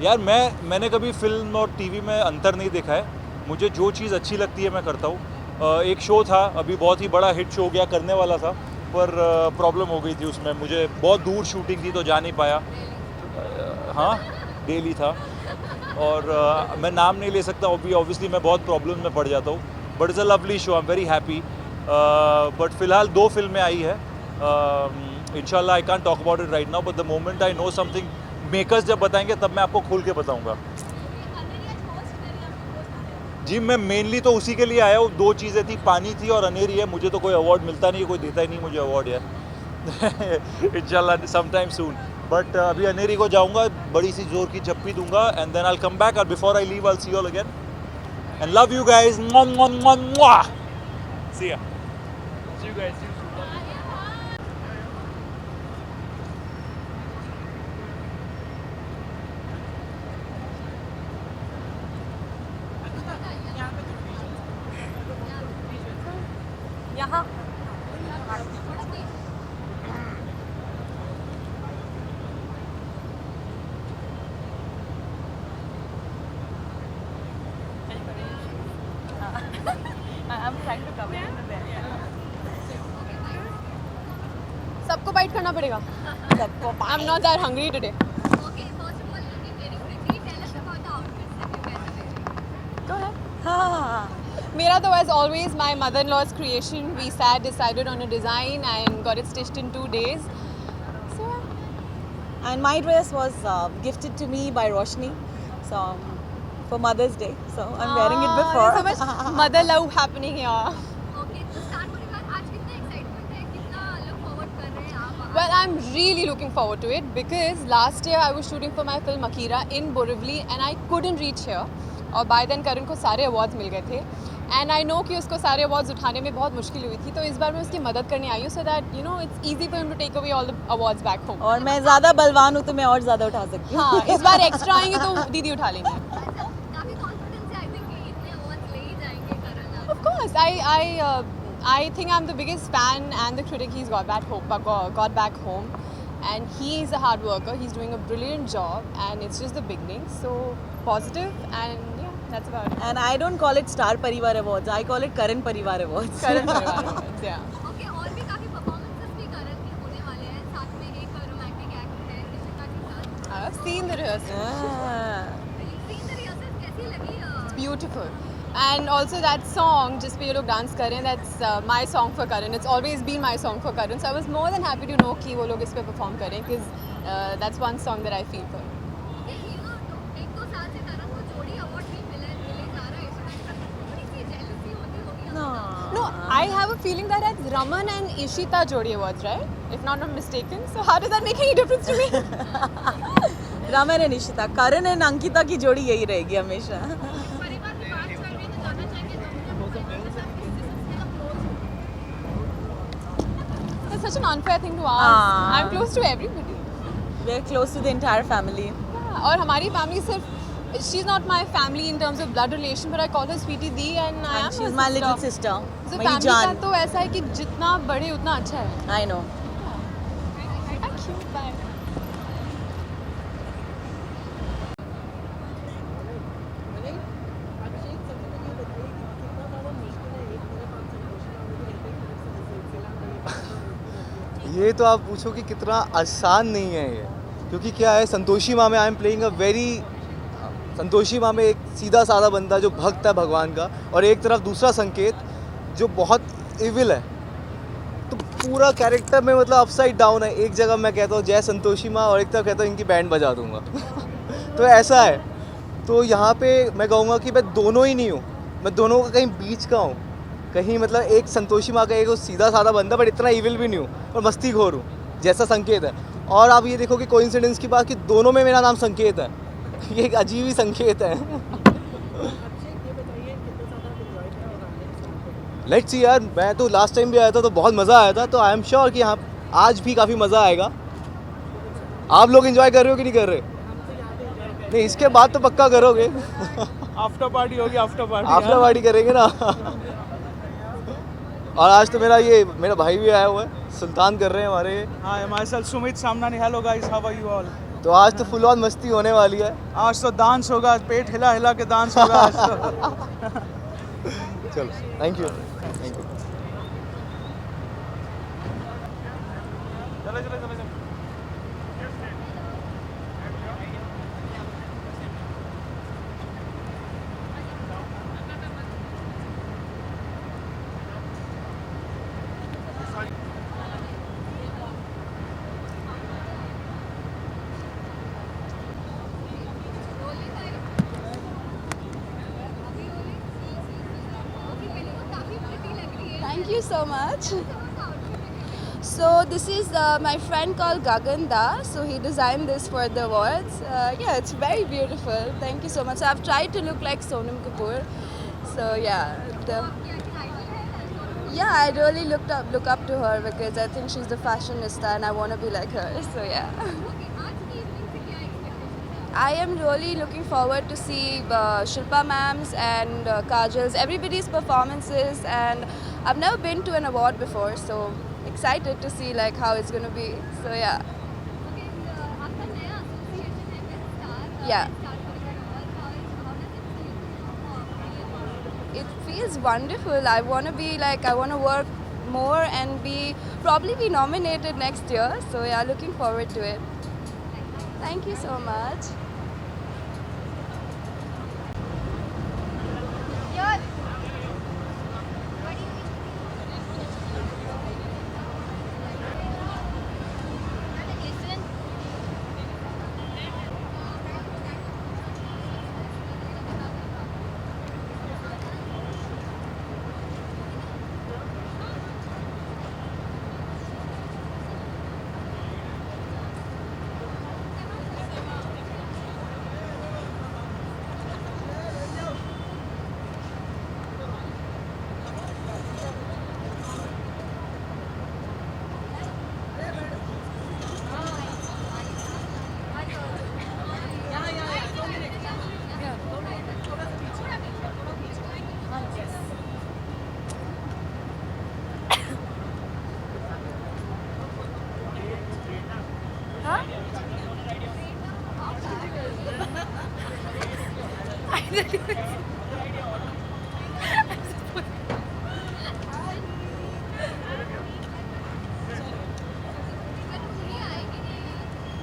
यार मैंने कभी film और टीवी में अंतर नहीं देखा है। मुझे जो चीज़ अच्छी लगती है मैं करता हूँ। एक शो था अभी, बहुत ही बड़ा हिट शो गया, करने वाला था, पर प्रॉब्लम हो गई थी उसमें। मुझे बहुत दूर शूटिंग थी तो जा नहीं पाया। हाँ, डेली था, और मैं नाम नहीं ले सकता ऑब्वियसली, मैं बहुत प्रॉब्लम में पड़ जाता हूँ। But is a lovely show, I am very happy. But फिलहाल 2 फिल्में आई है। इंशाल्लाह I can't talk about it right now, but the moment I know something, makers जब बताएंगे तब मैं आपको खोल के बताऊँगा। जी, मैं मेनली तो उसी के लिए आया हूँ। 2 चीज़ें थी, पानी थी और अनेरी है। मुझे तो कोई अवार्ड मिलता नहीं है, कोई देता ही नहीं मुझे अवार्ड यार। इंशाल्लाह सम टाइम सून। बट अभी अनेरी को जाऊँगा, बड़ी सी जोर की झप्पी दूंगा, and then I will come back, और before I leave I will see you all again, and love you guys. See ya, see you guys. यहाँ सबको बाइट करना पड़ेगा, सबको। आई am not that hungry today. मेरा तो as always my mother-in-law's creation. We sat, decided on a design and got it stitched in 2 days. So And my dress was gifted to me by Roshni, so for Mother's Day. So I'm wearing it before. So much mother love happening here. Okay, तो star परिवार आज कितना excitement है, कितना look forward कर रहे हैं आप I'm really looking forward to it because last year I was shooting for my film Akira in Borivali and I couldn't reach here. और by then करण को सारे awards मिल गए थे. And I know कि उसको सारे awards उठाने में बहुत मुश्किल हुई थी, तो इस बार मैं उसकी मदद करने आई हूँ so that you know it's easy for him to take away all the awards back home. और मैं ज़्यादा बलवान हूँ तो मैं और ज़्यादा उठा सकती हूँ. हाँ, इस बार एक्स्ट्रा आएंगे तो दीदी उठा लेंगे. Of course, I think I'm the biggest fan and the critic he's got back home, and he's a hard worker. He's doing a brilliant job, and it's just the beginning. So positive, and yeah, that's about it. And I don't call it Star Parivar Awards. I call it Karan Parivar Awards. Karan Parivar Awards, yeah. Okay, और भी काफी performances भी करण के होने वाले हैं. साथ में एक romantic act है निशिता के साथ. I've seen the rehearsals. Seen the rehearsals कैसी लगी? It's beautiful. And also that song, जिस पे ये लोग डांस कर रहे हैं, that's my song for Karan. It's always been my song for Karan. So I was more than happy to know कि वो लोग इस पे perform करें, because that's one song that I feel for. Okay, you know, एक दो साल से करण को जोड़ी award भी मिले जा रहा है. थोड़ी सी jealousy होती होगी. No, I have a feeling that it's Raman and Ishita Jodi Awards, right? If not I'm mistaken. So how does that make any difference to me? Raman and Nishita, Karan and Ankita की जोड़ी यही रहेगी हमेशा. It's such an unfair thing to ask. I'm close to everybody. We're close to the entire family. Yeah, और हमारी family सिर्फ she's not my family in terms of blood relation, but I call her Sweetie Dee, and I am She's her my sister. little sister. So मेरी family का जान. तो ऐसा है कि जितना बड़े उतना अच्छा है. I know. Thank you. Bye. ये तो आप पूछो कि कितना आसान नहीं है ये, क्योंकि क्या है, संतोषी माँ में I am playing a very, Santoshi माँ में एक सीधा साधा बंदा जो भक्त है भगवान का, और एक तरफ दूसरा संकेत जो बहुत इविल है. तो पूरा कैरेक्टर में मतलब अपसाइड डाउन है. एक जगह मैं कहता हूँ जय संतोषी माँ और एक तरफ कहता हूँ इनकी बैंड बजा दूँगा. तो ऐसा है. तो यहाँ पे मैं कहूँगा कि मैं दोनों ही नहीं हूँ, मैं दोनों का कहीं बीच का हूँ. कहीं मतलब एक संतोषी माँ का एक सीधा साधा बंदा, बट इतना इविल भी नहीं हूँ, और मस्ती खोर हूँ जैसा संकेत है. और आप ये देखो कि कोइंसिडेंस की बात कि दोनों में मेरा नाम संकेत है. ये एक अजीब ही संकेत है. लेट्स सी यार, मैं तो लास्ट टाइम भी आया था तो बहुत मज़ा आया था, तो आई एम श्योर कि यहाँ आज भी काफ़ी मज़ा आएगा. आप लोग एंजॉय कर रहे हो कि नहीं कर रहे? नहीं, इसके बाद तो पक्का करोगे. आफ्टर पार्टी होगी, आफ्टर पार्टी करेंगे ना. और आज तो मेरा भाई भी आया हुआ है, सुल्तान कर रहे हैं हमारे. हाँ, हमारे साथ Sumit Samnani. Hello guys, how are you all? तो आज तो फुल ऑन मस्ती होने वाली है. आज तो डांस होगा, पेट हिला हिला के डांस होगा आज तो. चलो, थैंक यू. Thank you. चलो. Thank you so much. So this is my friend called Gagan Da. So he designed this for the awards. Yeah, it's very beautiful. Thank you so much. So I've tried to look like Sonam Kapoor. So yeah, I really look up to her because I think she's the fashionista and I want to be like her. So yeah. I am really looking forward to see Shilpa ma'am's and Kajal's, everybody's performances, and I've never been to an award before, so excited to see like how it's going to be. So yeah. Yeah. It feels wonderful. I want to work more and probably be nominated next year. So yeah, looking forward to it. Thank you so much.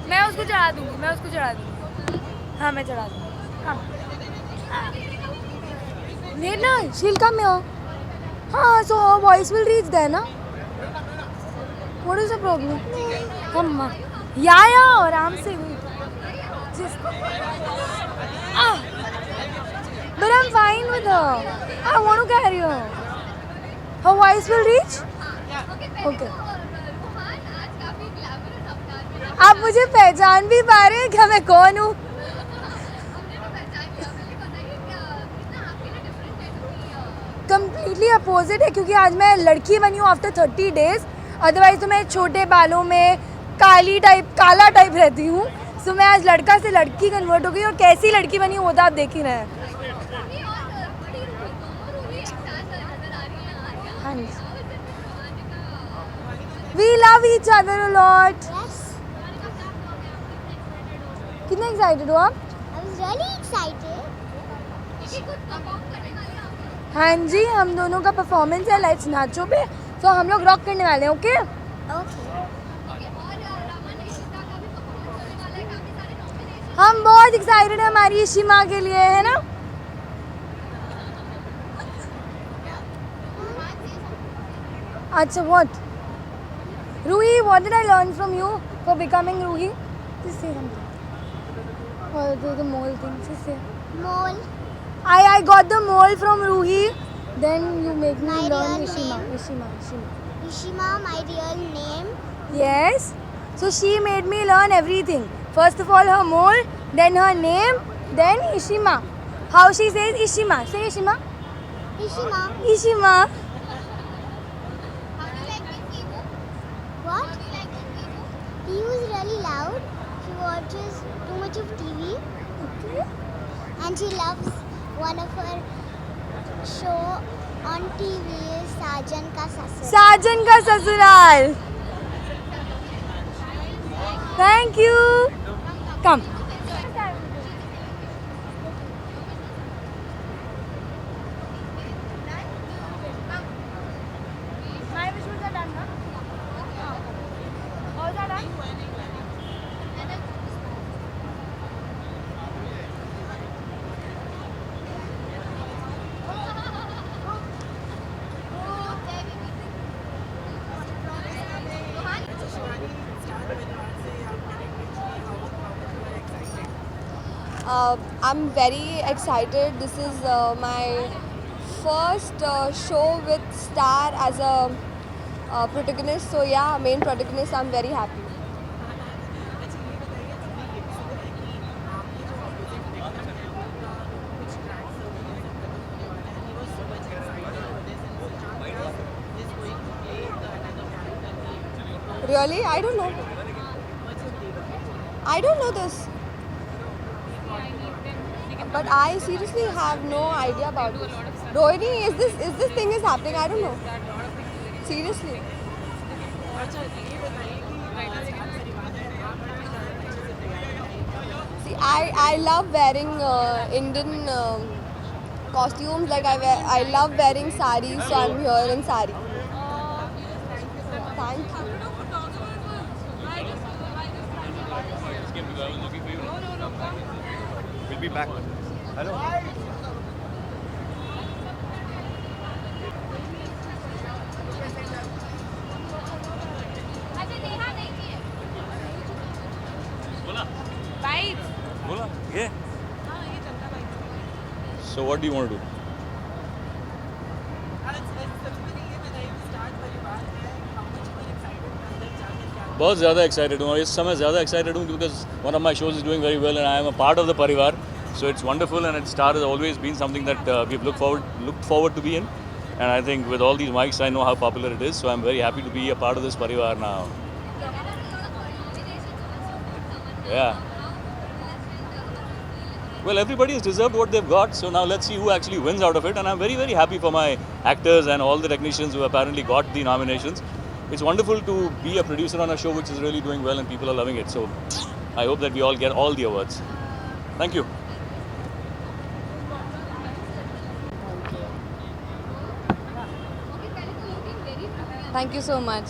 मैं उसको चढ़ा दूँगी, हाँ मैं चढ़ा दूँगी। Nirna, she'll come here. So her voice will reach there, na? What is the problem? Come on. Yeah, आराम से. Just. But I'm fine with her. I want to carry her. Her voice will reach? Okay. आप मुझे पहचान भी पा रहे हैं क्या मैं कौन हूँ? कम्प्लीटली अपोजिट है क्योंकि आज मैं लड़की बनी हूँ आफ्टर 30 डेज। अदरवाइज तो मैं छोटे बालों में काला टाइप रहती हूँ। सो मैं आज लड़का से लड़की कन्वर्ट हो गई और कैसी लड़की बनी हूँ वो तो आप देख ही रहे हैं। हाँ जी। We love each other a lot. कितना एक्साइटेड हो आप? I was really excited. हाँ जी, हम दोनों का परफॉर्मेंस है लेट्स नाचो पे, तो हम लोग रॉक करने वाले हैं। ओके हम बहुत एक्साइटेड हैं हमारी शिमा के लिए, है ना? अच्छा what Ruhi, what did I learn from you for becoming Ruhi? Just say something. Or the mole thing. Just say. Mole. I got the mole from Ruhi. Then you make me My learn real Ishima. name. Ishima, my real name. Yes. So she made me learn everything. First of all her mole, then her name, then Ishima. How she says Ishima. Say Ishima. Ishima. Ishima. What? He was really loud. She watches too much of TV. Okay. And she loves one of her show on TV is Sajan Ka Sasural. Sajan Ka Sasural. Thank you. Come. My visuals are done, na? All are done? I'm very excited. This is my first show with Star as a protagonist. So yeah, main protagonist. I'm very happy. Really? I don't know. I don't know this. But I seriously have no idea about this. Rohini, is this thing is happening? I don't know. Seriously. See, I love wearing Indian costumes. Like I love wearing sari, so I'm here in sari. Thank you. We'll be back. Hello. बोला ये So what do you want to do? बहुत ज़्यादा excited हूँ और इस समय ज़्यादा excited हूँ because one of my shows is doing very well and I am a part of the Parivar so it's wonderful and Star has always been something that we've looked forward to be in, and I think with all these mics I know how popular it is, so I'm very happy to be a part of this parivar now. Yeah. Well, everybody has deserved what they've got, so now let's see who actually wins out of it, and I'm very, very happy for my actors and all the technicians who apparently got the nominations. It's wonderful to be a producer on a show which is really doing well and people are loving it, so I hope that we all get all the awards. Thank you. Thank you so much.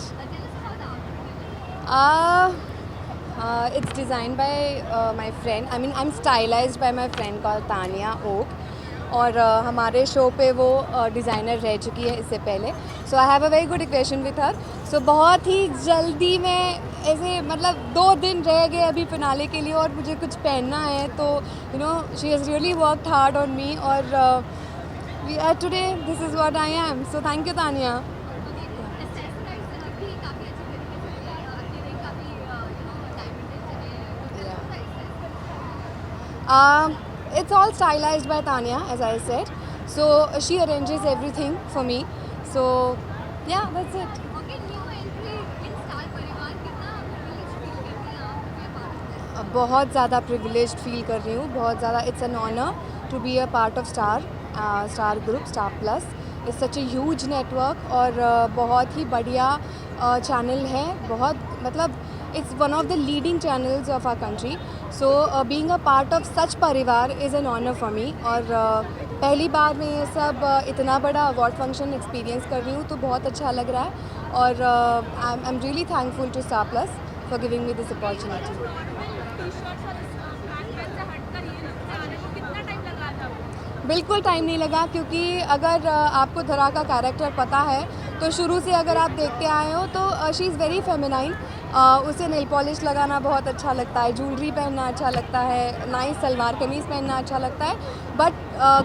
It's designed by my friend. I mean, I'm stylized by my friend called Tanya Oak. और हमारे show पे वो designer रह चुकी है इससे पहले. So I have a very good equation with her. So बहुत ही जल्दी में ऐसे मतलब 2 दिन रह गए अभी फिनाले के लिए और मुझे कुछ पहनना है, तो you know she has really worked hard on me और today this is what I am. So thank you Tania. It's all stylized by Tanya, as I said. So she arranges everything for me. So yeah, that's it. बहुत ज़्यादा privileged feel कर रही हूँ, बहुत ज़्यादा. It's an honor to be a part of Star Group, Star Plus. It's such a huge network और बहुत ही बढ़िया channel है. बहुत मतलब it's one of the leading channels of our country. So being a part of such परिवार is an honor for me. और पहली बार मैं ये सब इतना बड़ा अवार्ड फंक्शन एक्सपीरियंस कर रही हूँ, तो बहुत अच्छा लग रहा है. और I am really thankful to star plus for giving me this opportunity. बिल्कुल टाइम नहीं लगा, क्योंकि अगर आपको धरा का कैरेक्टर पता है तो शुरू से अगर आप देखते आए हो तो शी इज़ वेरी फेमिनाइन. उसे नेल पॉलिश लगाना बहुत अच्छा लगता है, ज्वेलरी पहनना अच्छा लगता है, नाइस सलवार कमीज़ पहनना अच्छा लगता है. बट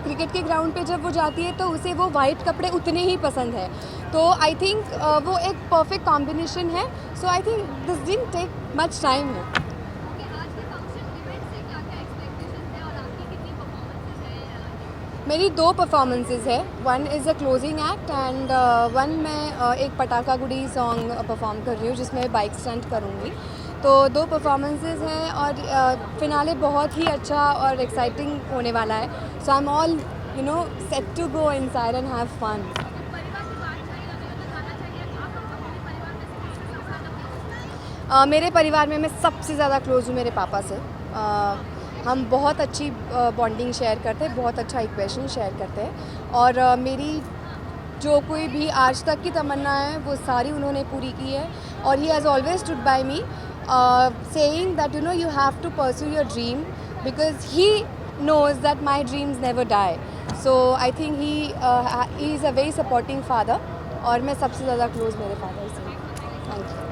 क्रिकेट के ग्राउंड पे जब वो जाती है तो उसे वो वाइट कपड़े उतने ही पसंद है. तो आई थिंक वो एक परफेक्ट कॉम्बिनेशन है. So I think this didn't take much time. मेरी 2 परफॉर्मेंसेस है. One is a closing act and one मैं एक पटाखा गुड़ी सॉन्ग परफॉर्म कर रही हूँ जिसमें बाइक स्टंट करूँगी. तो 2 परफॉर्मेंसेस हैं और फिनाले बहुत ही अच्छा और एक्साइटिंग होने वाला है. So I am all you know set to go inside and have fun. मेरे परिवार में मैं सबसे ज़्यादा क्लोज हूँ मेरे पापा से. हम बहुत अच्छी बॉन्डिंग शेयर करते हैं, बहुत अच्छा इक्वेशन शेयर करते हैं. और मेरी जो कोई भी आज तक की तमन्ना है वो सारी उन्होंने पूरी की है. और he has always stood by me saying that you know you have to pursue your dream because he knows that my dreams never die. So I think he is a very supporting father और मैं सबसे ज़्यादा close मेरे father से. Thank you.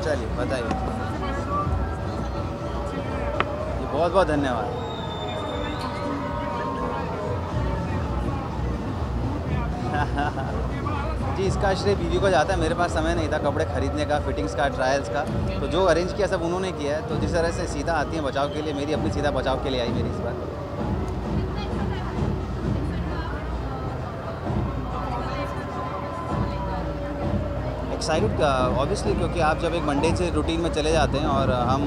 चलिए बताइए. बहुत बहुत धन्यवाद. जी इसका श्रेय बीवी को जाता है. मेरे पास समय नहीं था कपड़े खरीदने का, फिटिंग्स का, ट्रायल्स का. तो जो अरेंज किया सब उन्होंने किया है. तो जिस तरह से सीता आती है बचाव के लिए, मेरी अपनी सीता बचाव के लिए आई मेरी इस बार. एक्साइटेड ऑब्वियसली, क्योंकि आप जब एक मंडे से रूटीन में चले जाते हैं और हम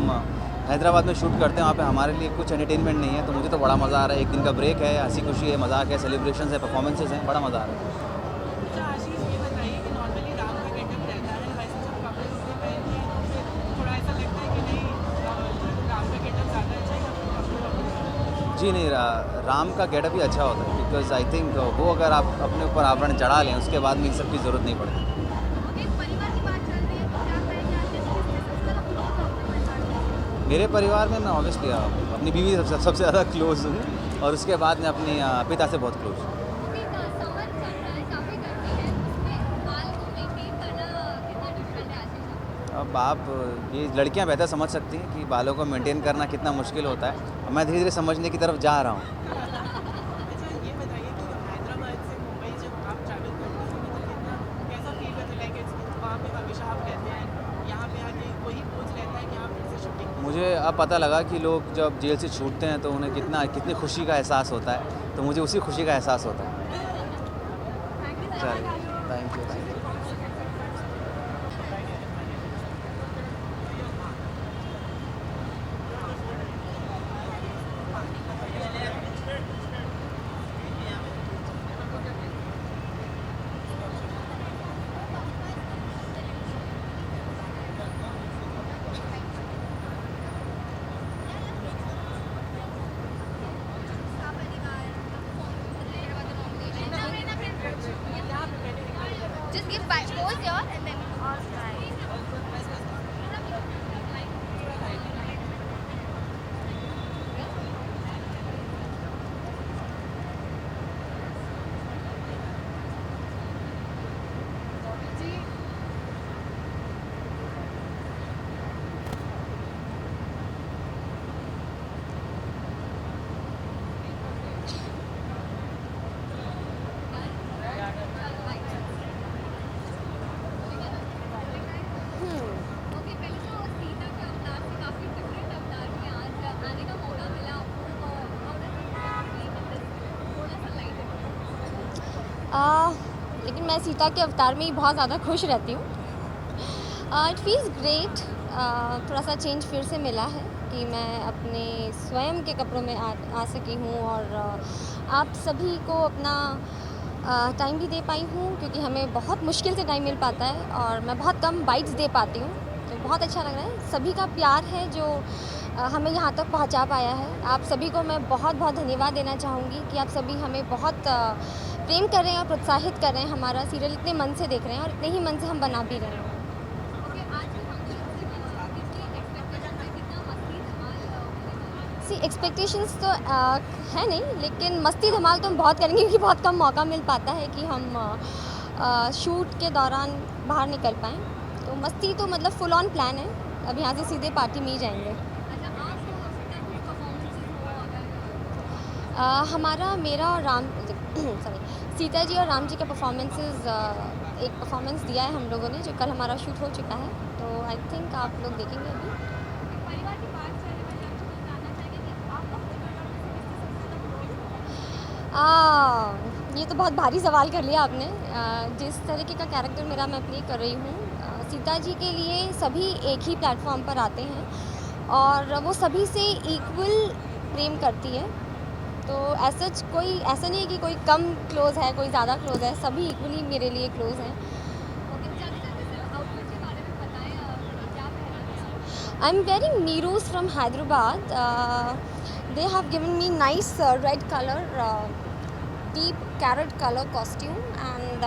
हैदराबाद में शूट करते हैं, वहाँ पे हमारे लिए कुछ एंटरटेनमेंट नहीं है. तो मुझे तो बड़ा मज़ा आ रहा है. एक दिन का ब्रेक है, हंसी खुशी है, मजाक है, सेलिब्रेशन है, परफॉर्मेंसेज हैं, बड़ा मज़ा आ रहा है. जी नहीं, राम का गेटअप ही अच्छा होता है. बिकॉज आई थिंक वो अगर आप अपने ऊपर आवरण चढ़ा लें उसके बाद में इन सब की ज़रूरत नहीं पड़ती. मेरे परिवार में मैं ऑब्वियसली अपनी बीवी सबसे ज़्यादा क्लोज हूँ और उसके बाद मैं अपनी पिता से बहुत क्लोज हूँ. आप ये लड़कियां बेहतर समझ सकती हैं कि बालों को मेंटेन करना कितना मुश्किल होता है, और मैं धीरे धीरे समझने की तरफ जा रहा हूँ। अच्छा ये बताइए कि हैदराबाद से मुंबई जब आप ट्रैवल करते हो तो कितना कैसा फील करते हैं? लाइक वहाँ पे हमेशा आप कहते हैं, यहाँ पे आके वही सोच रहता है कि आप फिर से शूटिंग। मुझे अब पता लगा कि लोग जब जेल से छूटते हैं तो उन्हें कितनी खुशी का एहसास होता है, तो मुझे उसी खुशी का एहसास होता है। चलिए, thank you. Just give back, pose here and then all right. लेकिन मैं सीता के अवतार में ही बहुत ज़्यादा खुश रहती हूँ। It feels great. थोड़ा सा चेंज फिर से मिला है कि मैं अपने स्वयं के कपड़ों में आ सकी हूँ और आप सभी को अपना टाइम भी दे पाई हूँ, क्योंकि हमें बहुत मुश्किल से टाइम मिल पाता है और मैं बहुत कम बाइट्स दे पाती हूँ, तो बहुत अच्छा लग रहा है। सभी का प्यार है जो हमें यहाँ तक पहुँचा पाया है। आप सभी को मैं बहुत बहुत धन्यवाद देना चाहूँगी कि आप सभी हमें बहुत प्रेम कर रहे हैं और प्रोत्साहित कर रहे हैं। हमारा सीरियल इतने मन से देख रहे हैं और इतने ही मन से हम बना भी रहे हैं। एक्सपेक्टेशंस तो है नहीं, लेकिन मस्ती धमाल तो हम बहुत करेंगे क्योंकि बहुत कम मौका मिल पाता है कि हम शूट के दौरान बाहर निकल पाएँ। तो मस्ती तो मतलब फुल ऑन प्लान है। अब यहाँ से सीधे पार्टी में ही जाएंगे। हमारा मेरा और सीता जी और राम जी का परफॉर्मेंसेस एक परफॉर्मेंस दिया है हम लोगों ने, जो कल हमारा शूट हो चुका है, तो आई थिंक आप लोग देखेंगे अभी। ये तो बहुत भारी सवाल कर लिया आपने। जिस तरीके का कैरेक्टर मेरा मैं प्ले कर रही हूँ, सीता जी के लिए सभी एक ही प्लेटफॉर्म पर आते हैं और वो सभी से इक्वल प्रेम करती है। तो ऐसा नहीं है कि कोई कम क्लोज़ है, कोई ज़्यादा क्लोज़ है, सभी इक्वली मेरे लिए क्लोज़ हैं। I am wearing Neeru's from Hyderabad. They have given me nice red color, deep carrot color costume, and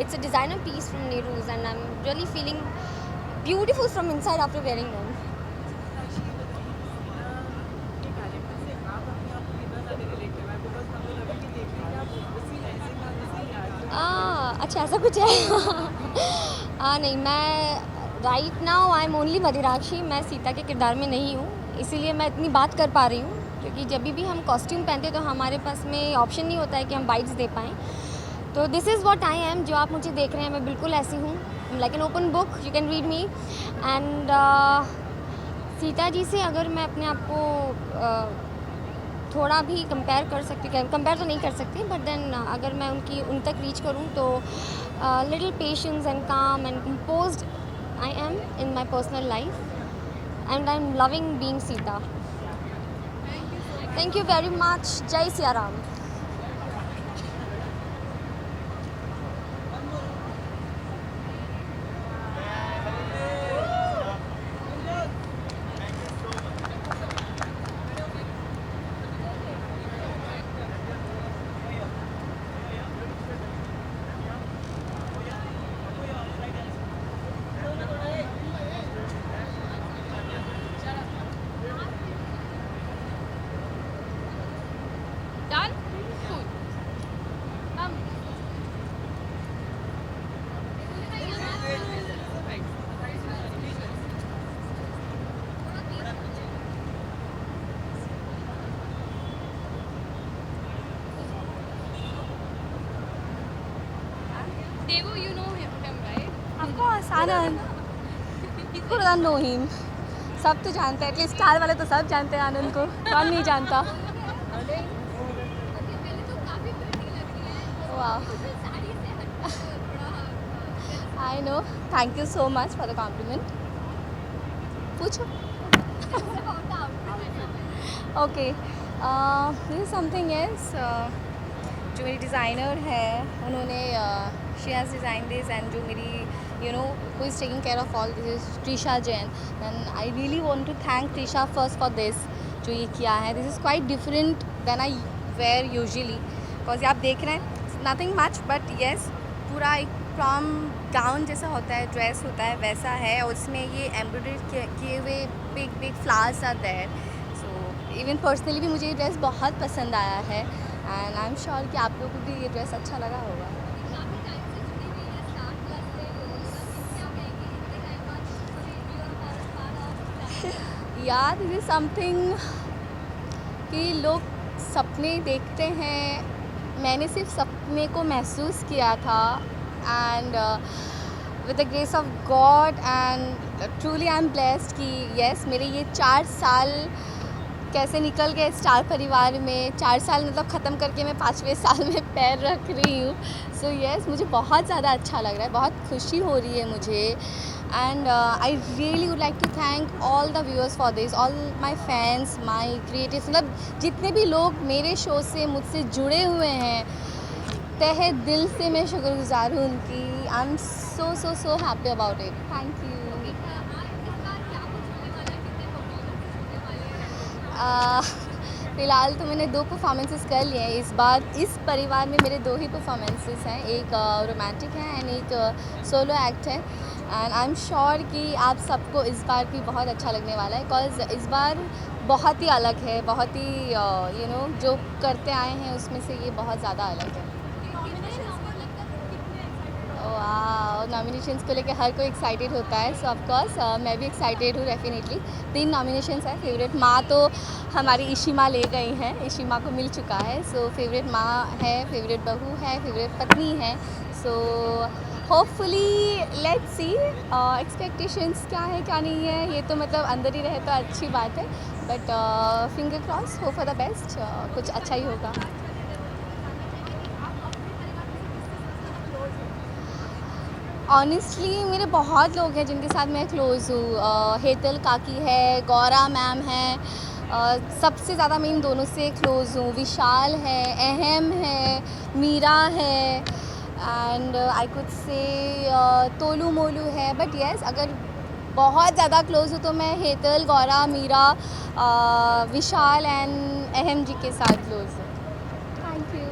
it's a designer piece from Neeru's, and I'm really feeling beautiful from inside after wearing them. अच्छा ऐसा कुछ है। नहीं, मैं right now I am only Madirakshi. मैं सीता के किरदार में नहीं हूँ, इसीलिए मैं इतनी बात कर पा रही हूँ, क्योंकि जब भी हम कॉस्ट्यूम पहनते हैं तो हमारे पास में ऑप्शन नहीं होता है कि हम बाइट्स दे पाएँ। तो this is what I M. जो आप मुझे देख रहे हैं मैं बिल्कुल ऐसी हूँ, like an open book, you can read me. And Sita ji से अगर मैं अपने आप को थोड़ा भी कंपेयर कर सकती, कंपेयर तो नहीं कर सकती, बट देन अगर मैं उन तक रीच करूँ तो लिटिल पेशेंस एंड काम and composed I am in my personal life, and I'm loving being Sita. Thank you very much. Jai Siya Ram. Done? Devu, you know him, right? Of course, Anand. Who doesn't know him? सब तो जानते हैं, at least star वाले तो सब जानते हैं आनंद को, कौन नहीं जानता? Wow. I know. Thank you so much for the compliment. पूछो. Okay. This is something else. जो मेरी डिज़ाइनर है उन्होंने she has design this and जो मेरी who is taking care of all this is Trisha Jain, and I really want to thank Trisha first for this जो ये किया है. This is quite different than I wear usually because आप देख रहे हैं nothing much but yes पूरा एक prom gown जैसा होता है, ड्रेस होता है वैसा है और उसमें ये एम्ब्रॉयडरी किए हुए big flowers are there. So even personally भी मुझे ये ड्रेस बहुत पसंद आया है and I'm sure कि आप लोगों को भी ये ड्रेस अच्छा लगा होगा. यार दिस इज समथिंग कि लोग सपने देखते हैं, मैंने सिर्फ सपने को महसूस किया था and with the grace of God and truly I am blessed कि यस मेरे ये 4 साल कैसे निकल गए स्टार परिवार में. 4 साल मतलब ख़त्म करके मैं 5वें साल में पैर रख रही हूँ. सो यस मुझे बहुत ज़्यादा अच्छा लग रहा है, बहुत खुशी हो रही है मुझे. And I really would like to thank all the viewers for this, all my fans, my creatives, मतलब जितने भी लोग मेरे शो से मुझसे जुड़े हुए हैं तहे दिल से मैं शुक्रगुजार हूँ उनकी. I am so happy about it. Thank you. फ़िलहाल तो मैंने 2 परफॉर्मेंसेस कर लिए हैं इस बार. इस परिवार में मेरे 2 ही परफॉर्मेंसेस हैं, एक रोमांटिक है एंड एक सोलो एक्ट है. एंड आई एम श्योर कि आप सबको इस बार भी बहुत अच्छा लगने वाला है बिकॉज़ इस बार बहुत ही अलग है, बहुत ही जो करते आए हैं उसमें से ये बहुत ज़्यादा अलग है. नॉमिनेशंस को लेकर हर कोई एक्साइटेड होता है. सो ऑफकोर्स मैं भी एक्साइटेड हूँ डेफिनेटली. 3 नॉमिनेशंस हैं. फेवरेट माँ तो हमारी इशिमा ले गई हैं, इशिमा को मिल चुका है. सो फेवरेट माँ है, फेवरेट बहू है, फेवरेट पत्नी है. So hopefully let's see. Expectations क्या है क्या नहीं है ये तो मतलब अंदर ही रहे तो अच्छी बात है, but finger cross, hope for the best. कुछ अच्छा ही होगा. ऑनेस्टली मेरे बहुत लोग हैं जिनके साथ मैं क्लोज़ हूँ. हेतल काकी है, गौरा मैम है, सबसे ज़्यादा मैं इन दोनों से क्लोज़ हूँ. विशाल है, अहम है, मीरा है and I could say तोलू Molu है. बट येस अगर बहुत ज़्यादा क्लोज़ हूँ तो मैं हेतल, गौरा, मीरा, विशाल एंड अहम जी के साथ क्लोज़ हूँ. Thank you.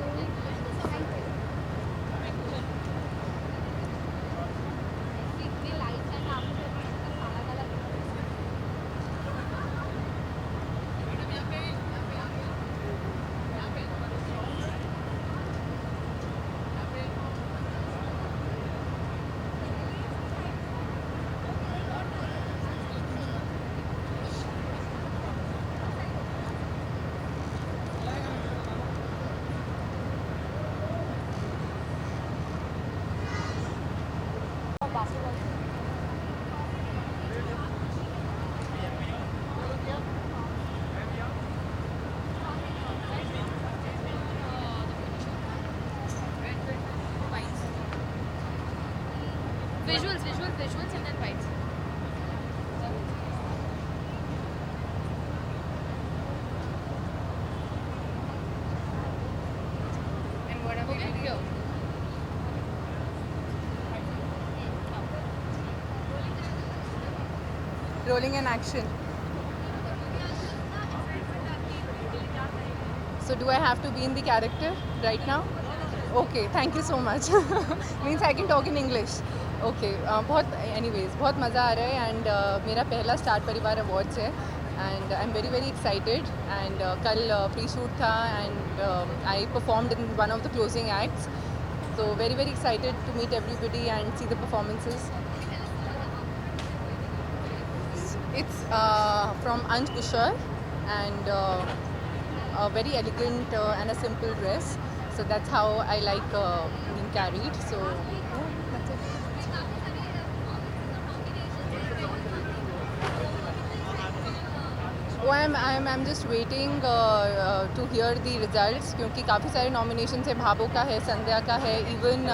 Visuals and then fights. And what about video? Rolling and action. So do I have to be in the character right now? Okay, thank you so much. Means I can talk in English. Okay, बहुत मज़ा आ रहा है and मेरा पहला star Parivar awards है and I am very very excited. And कल pre shoot था and I performed in one of the closing acts. So very very excited to meet everybody and see the performances. It's from Anj Kushar and a very elegant and a simple dress. So that's how I like being carried. So I'm just waiting to hear the results क्योंकि काफ़ी सारे nomination है. भाबो का है, संध्या का है, even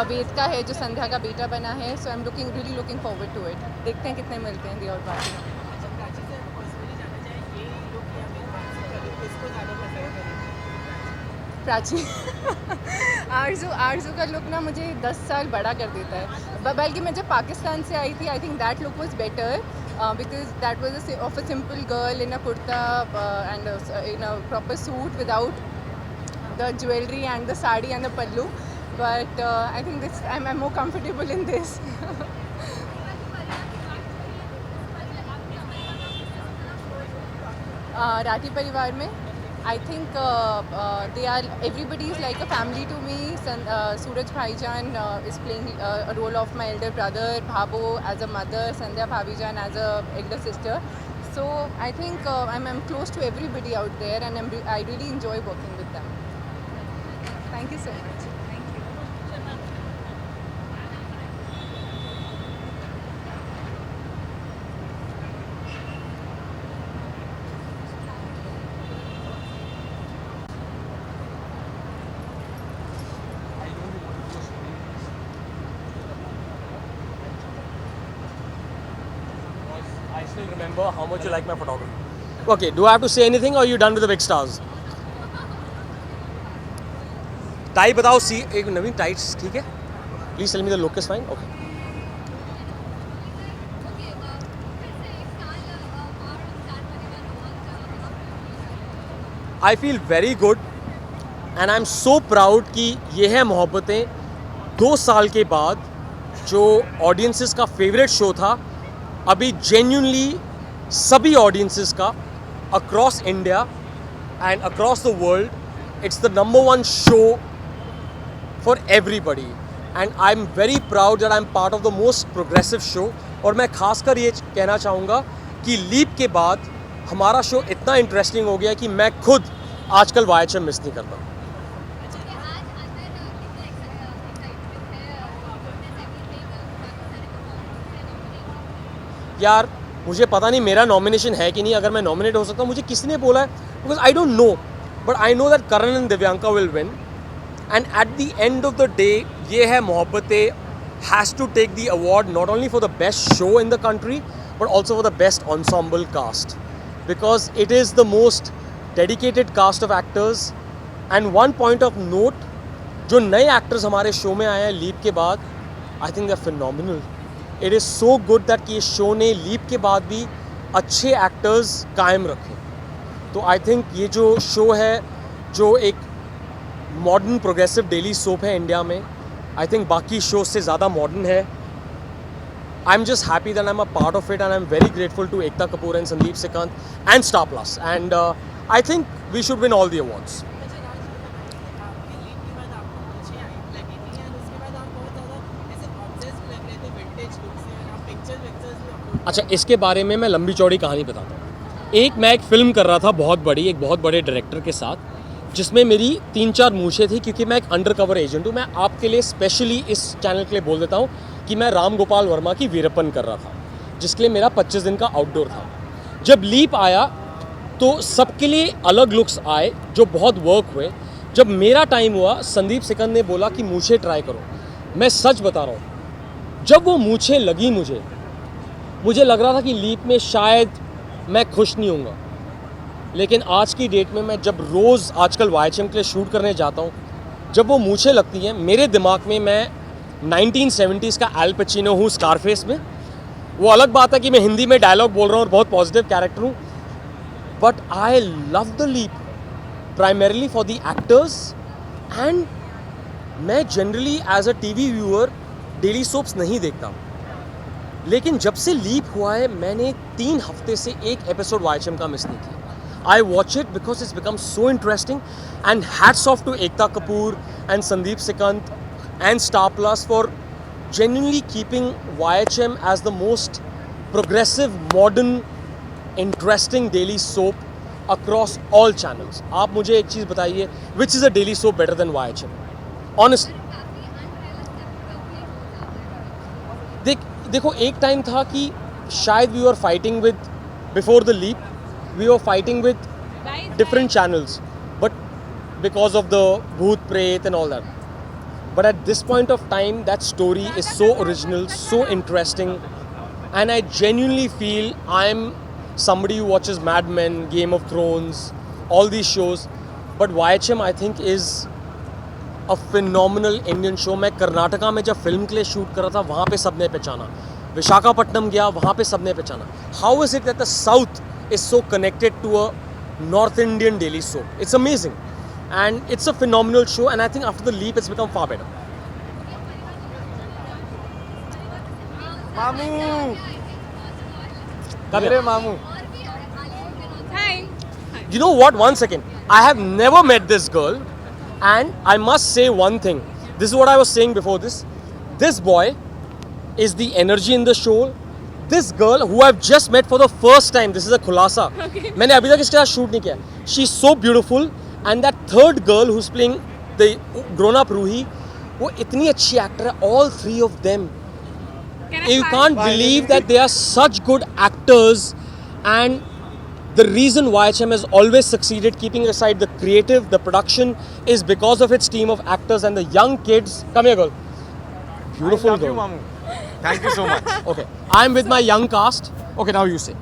वेद का है जो संध्या का बेटा बना है. So I am really looking forward to it. देखते हैं कितने मिलते हैं दी और बाकी. प्राची आरजू का लुक ना मुझे 10 साल बड़ा कर देता है. बल्कि मैं जब पाकिस्तान से आई थी, I think that look was better because that was of a simple girl in a kurta and in a proper suit without the jewelry and the sari and the pallu. But I think this I'm more comfortable in this. Rathi परिवार में I think everybody is like a family to me. Suraj Bhaijan is playing a role of my elder brother, Bhabo as a mother, Sandhya Bhabijan as a elder sister. So I think I'm close to everybody out there, and I really enjoy working with them. Thank you so much. Thank you. I still remember how much you like my photography. Okay, do I have to say anything or are you done with the big stars? Tie बताओ. सी एक Naveen tights ठीक है. Please tell me the look is fine. Okay. I feel very good and I am so proud कि ये है मोहब्बतें 2 साल के बाद जो ऑडियंसेस का फेवरेट शो था अभी जेन्युइनली सभी ऑडियंसेस का across India and across the world it's the number 1 show for everybody and I am very proud that I am part of the most progressive show. और मैं खासकर ये कहना चाहूँगा कि लीप के बाद हमारा शो इतना इंटरेस्टिंग हो गया कि मैं खुद आजकल YHM मिस नहीं करता. यार मुझे पता नहीं मेरा नॉमिनेशन है कि नहीं. अगर मैं नॉमिनेट हो सकता हूँ मुझे किसी ने बोला है because I don't know but I know that Karan and Divyanka will win and at the end of the day Yeh Hai Mohabbatein has to take the award not only for the best show in the country but also for the best ensemble cast because it is the most dedicated cast of actors. And one point of note, जो नए actors हमारे show में आए हैं leap के बाद, I think they're phenomenal. It is so good that कि ये शो ने लीप के बाद भी अच्छे actors कायम रखे. तो I think ये जो शो है जो एक modern progressive daily soap है इंडिया में, I think बाकी shows से ज़्यादा modern है. I'm just happy that I'm a part of it and I'm very grateful to Ekta Kapoor and Sandeep Sikand and Star Plus and I think we should win all the awards. अच्छा इसके बारे में मैं लंबी चौड़ी कहानी बताता हूँ. मैं एक फ़िल्म कर रहा था बहुत बड़ी एक बहुत बड़े डायरेक्टर के साथ जिसमें मेरी 3-4 मूछें थी क्योंकि मैं एक अंडरकवर एजेंट हूँ. मैं आपके लिए स्पेशली इस चैनल के लिए बोल देता हूँ कि मैं राम गोपाल वर्मा की वीरप्पन कर रहा था जिसके लिए मेरा 25 दिन का आउटडोर था. जब लीप आया तो सबके लिए अलग लुक्स आए जो बहुत वर्क हुए. जब मेरा टाइम हुआ संदीप सिकंद ने बोला कि मूछें ट्राई करो. मैं सच बता रहा हूँ जब वो मूछें लगी मुझे लग रहा था कि लीप में शायद मैं खुश नहीं होऊंगा. लेकिन आज की डेट में मैं जब रोज़ आजकल YHM के लिए शूट करने जाता हूँ जब वो मूछें लगती हैं मेरे दिमाग में मैं 1970s का एल पचिनो हूँ स्कारफेस में. वो अलग बात है कि मैं हिंदी में डायलॉग बोल रहा हूँ और बहुत पॉजिटिव कैरेक्टर हूँ but I love the leap primarily for the actors and मैं generally as a TV viewer daily soaps नहीं देखता लेकिन जब से लीप हुआ है मैंने 3 हफ्ते से एक एपिसोड YHM का मिस नहीं किया. I watch it because it's become so interesting and hats off to Ekta Kapoor and Sandeep Sikand and Star Plus for genuinely keeping YHM as the most progressive, modern, interesting daily soap across all channels. आप मुझे एक चीज़ बताइए which is a daily soap better than YHM? Honestly. देखो एक time था कि शायद we were fighting with before the leap we were fighting with different channels, but because of the Bhoot Pret and all that. But at this point of time, that story is so original, so interesting, and I genuinely feel I'm somebody who watches Mad Men, Game of Thrones, all these shows, but YHM I think is a phenomenal Indian show. मैं कर्नाटका में जब film के लिए shoot कर रहा था, वहाँ पे सबने पहचाना. विशाखापट्टनम गया, वहाँ पे सबने पहचाना. How is it that the South is so connected to a North Indian daily soap? It's amazing, and it's a phenomenal show. And I think after the leap, it's become far better. मामू, Come मेरे here. मामू. Hi. You know what? One second. I have never met this girl, and I must say one thing. This is what I was saying before this. This boy is the energy in the show. This girl who I've just met for the first time. This is a khulasa. Okay. मैंने अभी तक इसके साथ shoot नहीं किया. She's so beautiful, and that third girl who's playing the grown-up Ruhi, वो इतनी अच्छी actor है. All three of them. You can't believe that they are such good actors, and the reason YHM has always succeeded, keeping aside the creative, the production, is because of its team of actors and the young kids. Come here, girl. Beautiful I love girl. you, मामू. Thank you so much. Okay, I'm with my young cast. Okay, now you say.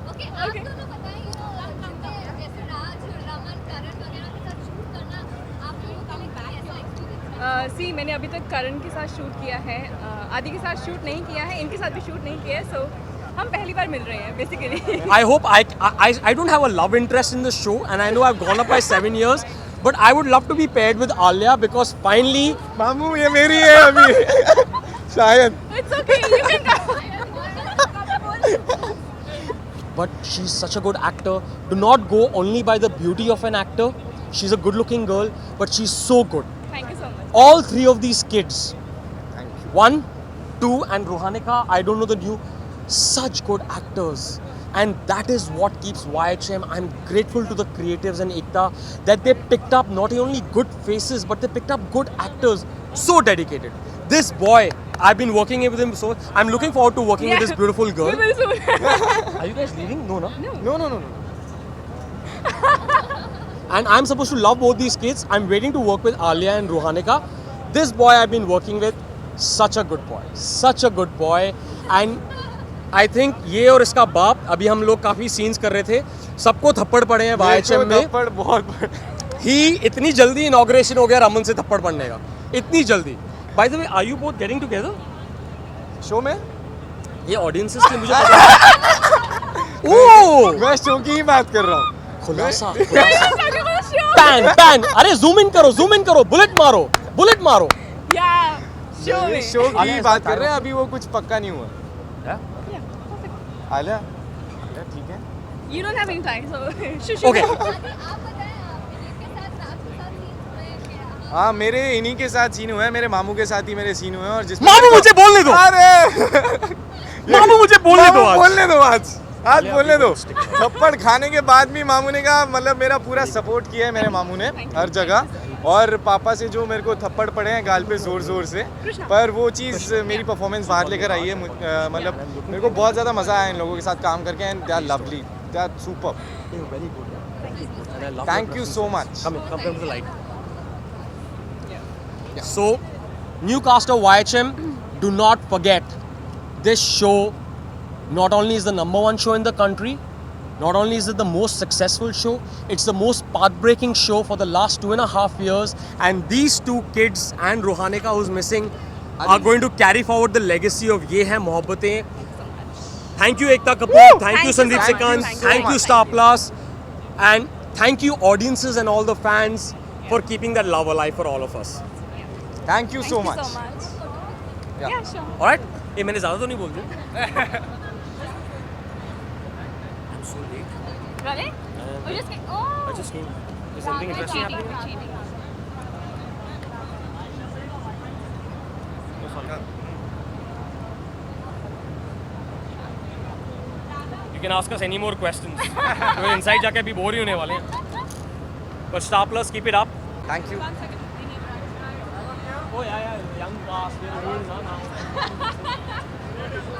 सी मैंने अभी तक करण के साथ shoot किया है, आदि के साथ शूट नहीं किया है, इनके साथ भी शूट नहीं किया है, सो हम पहली बार मिल रहे हैं basically. I hope I don't have a love interest in the show, and I know I've gone up by 7 years, but I would love to be paired with Alia because finally. मामू ये मेरी है अभी. शायद. It's okay, you can go. But she's such a good actor. Do not go only by the beauty of an actor. She's a good-looking girl, but she's so good. Thank you so much. All three of these kids, 1, 2 and Rohanika, I don't know the new, such good actors, and that is what keeps YHM. I'm grateful to the creatives and Ekta that they picked up not only good faces, but they picked up good actors, so dedicated. This boy, I've been working with him, so I'm looking forward to working with this beautiful girl. We will soon. Are you guys leaving? No, no. No. And I'm supposed to love both these kids. I'm waiting to work with Alia and Rohanika. This boy I've been working with, such a good boy. Such a good boy. And I think ये और इसका बाप, अभी हम लोग काफ़ी scenes कर रहे थे, सबको थप्पड़ पड़े हैं YHM में. थप्पड़ बहुत पड़े. ही इतनी जल्दी इनॉग्रेशन हो गया रमन से थप्पड़ पड़ने का. इतनी जल्दी. By the way, are you both getting together? Show में? ये ऑडियंसेस के मुझे पता है. ओह! मैं शो की ही बात कर रहा हूँ. खुलासा. पैन. अरे जूम इन करो. बुलेट मारो. शो की बात कर रहे हैं, अभी वो कुछ पक्का नहीं हुआ. आलिया ठीक है. You don't have any time, so Okay. हाँ मेरे इन्हीं के साथ सीन हुए हैं, मेरे मामू के साथ ही मेरे सीन हुए हैं और जिसमें मामू मुझे बोलने दो. अरे मामू मुझे बोलने दो आज. आज बोलने दो. थप्पड़ खाने के बाद भी मामू ने कहा, मतलब मेरा पूरा सपोर्ट किया है मेरे मामू ने हर जगह. और पापा से जो मेरे को थप्पड़ पड़े हैं गाल पे जोर से, पर वो चीज़ मेरी परफॉर्मेंस बाहर लेकर आई है. मतलब मेरे को बहुत ज़्यादा मज़ा आया इन लोगों के साथ काम करके, and they are lovely, they are super. Thank you so much. Come to the light. So, new cast of YHM, do not forget, this show not only is the #1 show in the country, not only is it the most successful show, it's the most path-breaking show for the last 2.5 years, and these two kids and Rohanika, who's missing, are going to carry forward the legacy of Ye Hai Mohabbatein. Thank you Ekta Kapoor, thank you Sandeep Sikand, thank you Star Plus, and thank you audiences and all the fans for keeping that love alive for all of us. Thank you so much. Yeah, sure. All right? ये मैंने ज़्यादा तो नहीं बोल दिया. I'm so late. Really? We just came. Oh. I just came. Is something interesting happening? You can ask us any more questions. तो inside जाके अभी बोर ही होने वाले हैं. But Star Plus, keep it up. Thank you. Oh yeah, young cast, they're old now.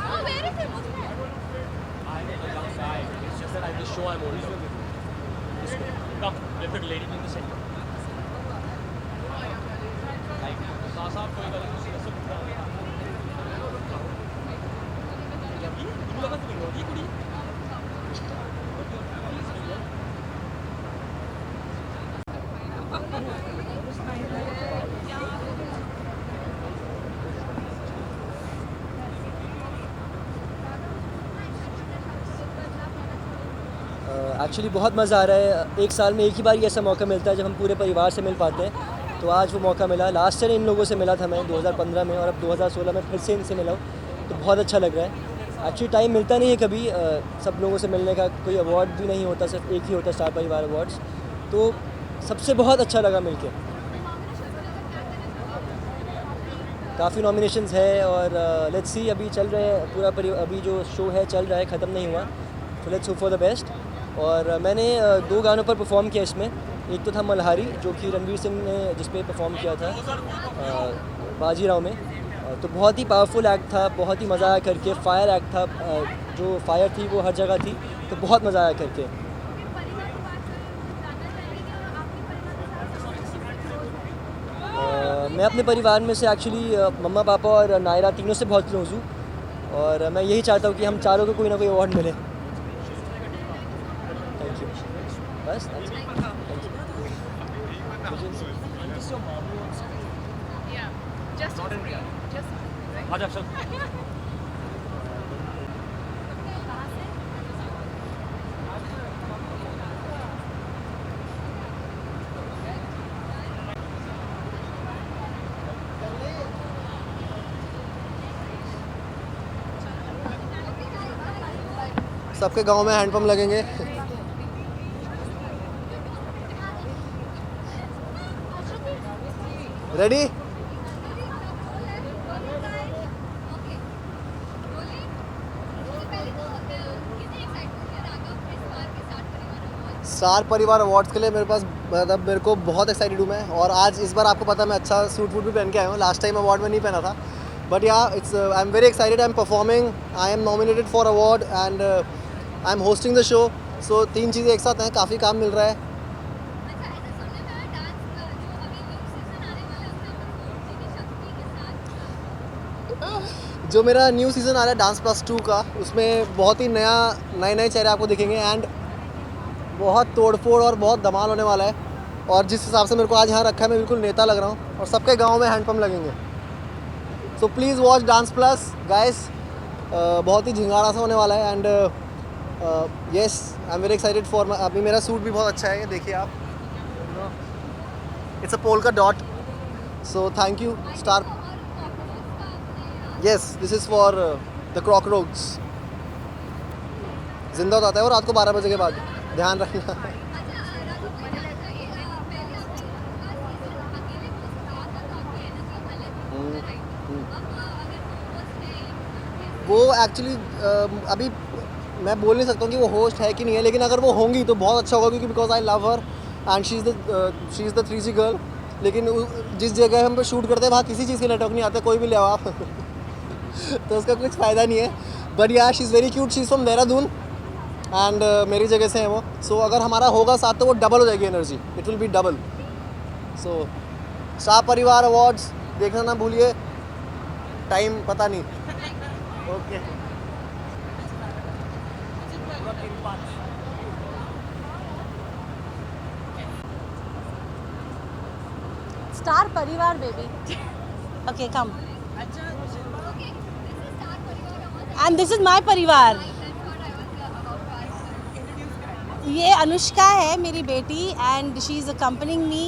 Oh, where is it? I'm a young guy. It's just that at this show I'm old. या फिर lady in the centre साहब कोई गलत नहीं है सब ये कुड़ी एक्चुअली बहुत मज़ा आ रहा है। एक साल में एक ही बार ऐसा मौका मिलता है जब हम पूरे परिवार से मिल पाते हैं, तो आज वो मौका मिला। लास्ट ईयर इन लोगों से मिला था मैं 2015 में, और अब 2016 में फिर से इनसे मिला हूँ, तो बहुत अच्छा लग रहा है। एक्चुअली टाइम मिलता नहीं है कभी सब लोगों से मिलने का, कोई अवार्ड भी नहीं होता, सिर्फ एक ही होता स्टार परिवार अवार्ड्स, तो सबसे बहुत अच्छा लगा मिलके। काफ़ी नॉमिनेशंस है और लेट्स सी, अभी चल रहे हैं पूरा अभी जो शो है चल रहा है, ख़त्म नहीं हुआ, तो let's hope for the best. और मैंने 2 गानों पर परफॉर्म किया इसमें। एक तो था मल्हारी, जो कि रणवीर सिंह ने जिस पे परफॉर्म किया था बाजीराव में, तो बहुत ही पावरफुल एक्ट था, बहुत ही मज़ा आया करके। फायर एक्ट था, जो फायर थी वो हर जगह थी, तो बहुत मज़ा आया करके। मैं अपने परिवार में से एक्चुअली मम्मा पापा और नायरा तीनों से बहुत क्लोज हूँ, और मैं यही चाहता हूँ कि हम चारों को कोई ना कोई अवार्ड मिले। Thank you. बस सबके गांव में हैंडपम्प लगेंगे। रेडी? स्टार परिवार अवार्ड्स के लिए मेरे को बहुत एक्साइटेड हूँ मैं, और आज इस बार आपको पता है मैं अच्छा सूट वूट भी पहन के आया हूँ। लास्ट टाइम अवार्ड में नहीं पहना था, but yeah I am very excited. I am performing, I am nominated for award and I am hosting the show. So 3 चीज़ें एक साथ हैं, काफ़ी काम मिल रहा है। जो मेरा न्यू सीज़न आ रहा है डांस प्लस 2 का, उसमें बहुत ही नए चेहरे आपको दिखेंगे, एंड बहुत तोड़फोड़ और बहुत धमाल होने वाला है। और जिस हिसाब से मेरे को आज यहाँ रखा है, मैं बिल्कुल नेता लग रहा हूँ, और सबके गांव में हैंडपम्प लगेंगे। So please watch dance plus guys, बहुत ही झिंगाड़ा सा होने वाला है। And yes, I am very excited for. अभी मेरा सूट भी बहुत अच्छा है, ये देखिए आप, it's a polka dot. So thank you star. Yes, this is for the cockroach. जिंदा होता है वो रात को 12 बजे के बाद, ध्यान रखना। वो एक्चुअली अभी मैं बोल नहीं सकता हूँ कि वो होस्ट है कि नहीं है, लेकिन अगर वो होंगी तो बहुत अच्छा होगा, क्योंकि because I love her and she is the 3G girl. लेकिन जिस जगह हम पे शूट करते हैं वहाँ किसी चीज़ के नेटवर्क नहीं आते, कोई भी ले आओ आप तो उसका कुछ फ़ायदा नहीं है। बट या she is very cute, she is from Dehradun and मेरी जगह से हैं वो। सो अगर हमारा होगा साथ तो वो डबल हो जाएगी energy, it will be double. So star Parivar awards देखना ना भूलिए, टाइम पता नहीं। Okay Star Parivar, baby. Okay, come. And this is my Parivar. ये अनुष्का है मेरी बेटी, and she is accompanying me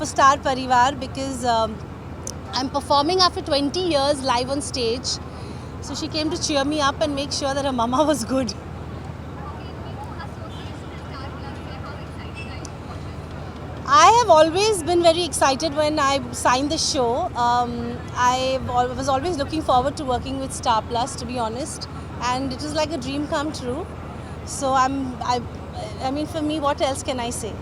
for Star Parivar because I'm performing after 20 years live on stage. So she came to cheer me up and make sure that her mama was good. I have always been very excited when I signed the show. I was always looking forward to working with Star Plus, to be honest, and it was like a dream come true. So I mean, for me, what else can I say?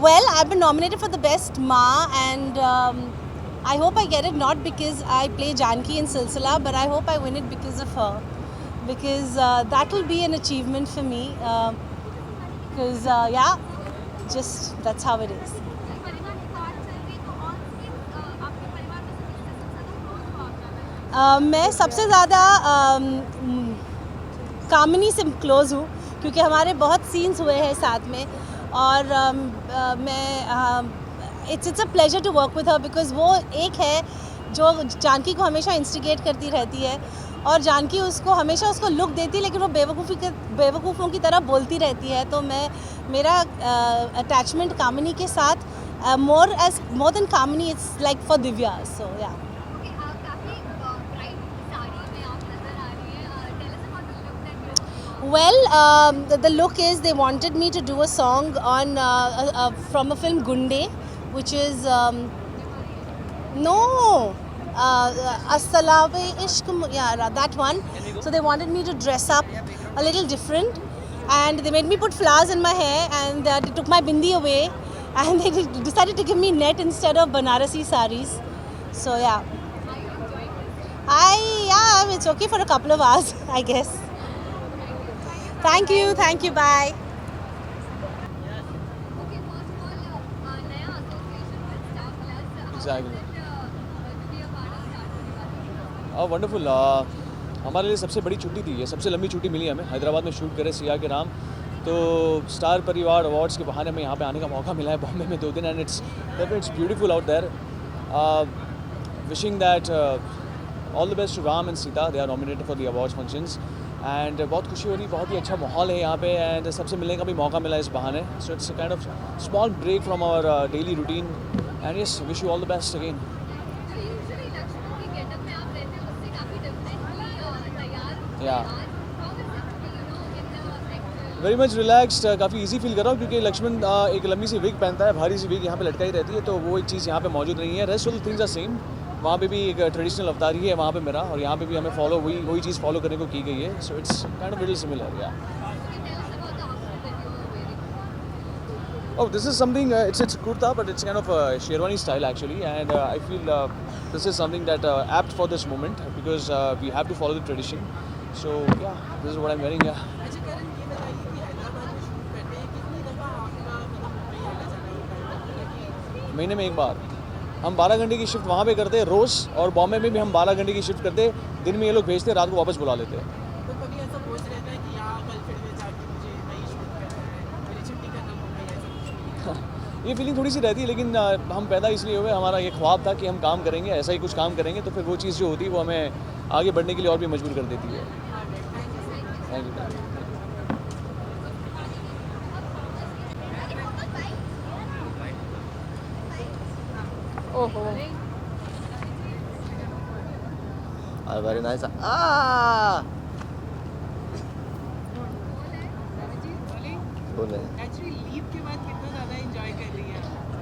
Well, I've been nominated for the Best Ma, and I hope I get it, not because I play Janki in Silsila, but I hope I win it because of her. because that will be an achievement for me. Because just that's how it is. मैं सबसे ज़्यादा कामिनी से close हूँ क्योंकि हमारे बहुत scenes हुए हैं साथ में और मैं it's a pleasure to work with her because वो एक है जो जानकी को हमेशा इंस्टिगेट करती रहती है और जानकी उसको हमेशा उसको लुक देती है लेकिन वो बेवकूफ़ों की तरह बोलती रहती है। तो मेरा अटैचमेंट कामिनी के साथ more than Kamini it's like for Divya. So yeah Well, the look is they wanted me to do a song on from a film Gunde, which is Assalaam Ishq, yeah, that one. So they wanted me to dress up a little different, and they made me put flowers in my hair, and they took my bindi away, and they decided to give me net instead of Banarasi saris. So yeah, it's okay for a couple of hours, I guess. Thank you, bye. Exactly. Wonderful. हमारे लिए सबसे बड़ी छुट्टी थी ये, सबसे लंबी छुट्टी मिली हमें। हैदराबाद में शूट करे सिया के नाम, तो स्टार परिवार अवार्ड्स के बहाने हमें यहाँ पे आने का मौका मिला है बॉम्बे में 2 दिन, and it's beautiful out there. Wishing that all the best to Ram and Sita, they are nominated for the awards functions, and बहुत खुशी हो रही, बहुत ही अच्छा माहौल है यहाँ पे, एंड सबसे मिलने का भी मौका मिला इस बहाने। So it's kind of small break from our daily routine, and yes, wish you all the best again. Very much relaxed, काफ़ी इजी फील कर रहा हूँ क्योंकि लक्ष्मण एक लंबी सी विग पहनता है, भारी सी विग यहाँ पे लटकाई रहती है, तो वो एक चीज़ यहाँ पे मौजूद नहीं है। Rest all things are same. वहाँ पे भी एक ट्रेडिशनल अवतार ही है वहाँ पे मेरा, और यहाँ पे भी हमें फॉलो वही चीज़ फॉलो करने को की गई है। सो it's kind of little similar. या Oh, this is something, it's kurta, but it's kind of a sherwani style actually, and I feel this is something that apt for this moment because we have to follow the tradition. So yeah, this is what I'm wearing. Yeah. महीने में एक बार हम 12 घंटे की shift वहाँ पे करते हैं रोज़, और बॉम्बे में भी हम 12 घंटे की शिफ्ट करते हैं। दिन में ये लोग भेजते हैं, रात को वापस बुला लेते हैं। तो कभी ऐसा सोच रहता है कि यहाँ कल फिर में जाके मुझे नई शूट करना है, मेरी छुट्टी करना पड़ेगा? ये फीलिंग थोड़ी सी रहती है, लेकिन हम पैदा इसलिए हुए, हमारा ये ख्वाब था कि हम काम करेंगे, ऐसा ही कुछ काम करेंगे, तो फिर वो चीज़ जो होती है वो हमें आगे बढ़ने के लिए और भी मजबूर कर देती है। Thank you. ओहो, वेरी नाइस।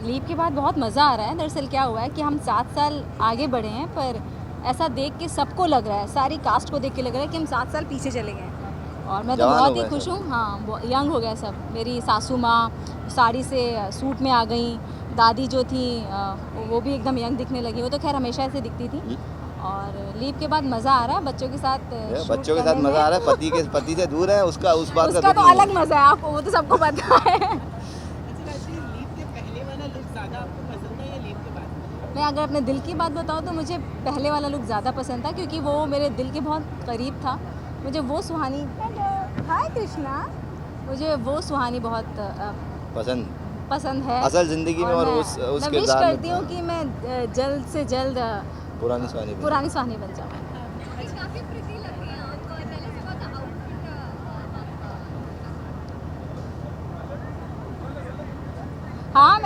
लीव के बाद बहुत मज़ा आ रहा है। दरअसल क्या हुआ है कि हम 7 साल आगे बढ़े हैं, पर ऐसा देख के सबको लग रहा है, सारी कास्ट को देख के लग रहा है कि हम 7 साल पीछे चले गए, और मैं तो बहुत ही खुश हूँ। हाँ, यंग हो गया सब। मेरी सासू माँ साड़ी से सूट में आ गई, दादी जो थी वो भी एकदम यंग दिखने लगी। वो तो खैर हमेशा ऐसे दिखती थी, और लीव के बाद मज़ा आ रहा है बच्चों के साथ। मज़ा आ रहा है। पति से दूर है, उसका उस बात उसका तो अलग मज़ा है, आपको वो तो सबको पता है। मैं अगर अपने दिल की बात बताऊँ तो मुझे पहले वाला लुक ज़्यादा पसंद था, क्योंकि वो मेरे दिल के बहुत करीब था। मुझे वो सुहानी, हाय कृष्णा, मुझे वो सुहानी बहुत पसंद है असल ज़िंदगी में, और मैं विश करती हूँ कि मैं जल्द से जल्द पुरानी सुहानी बन जाऊँ। हाँ,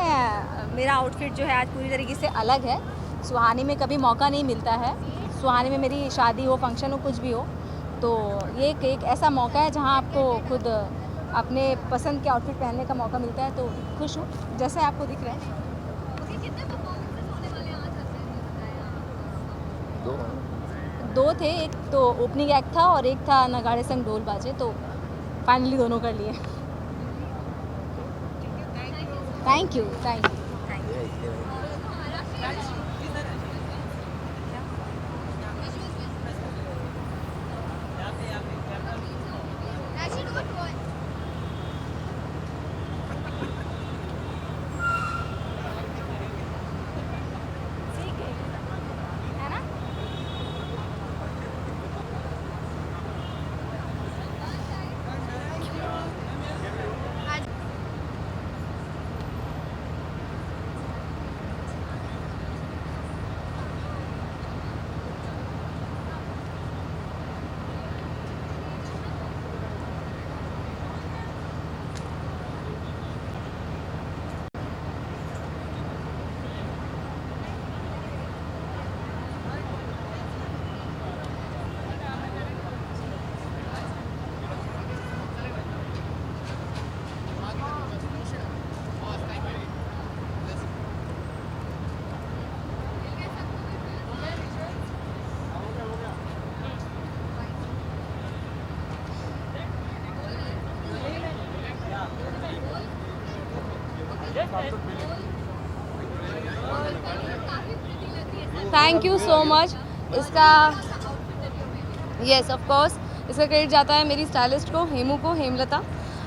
मेरा आउटफिट जो है आज पूरी तरीके से अलग है। सुहानी में कभी मौका नहीं मिलता है। सुहानी में मेरी शादी हो, फंक्शन हो, कुछ भी हो, तो ये एक ऐसा मौका है जहाँ आपको खुद अपने पसंद के आउटफिट पहनने का मौका मिलता है। तो खुश हूँ, जैसे आपको दिख रहा है। दो थे, एक तो ओपनिंग एक्ट था और एक था नगाड़े संग ढोल बाजे, तो फाइनली दोनों कर लिए। Thank you. Thank you so much. इसका यस ऑफ कोर्स इसका क्रेडिट जाता है मेरी स्टाइलिस्ट को, हेमू को, हेमलता।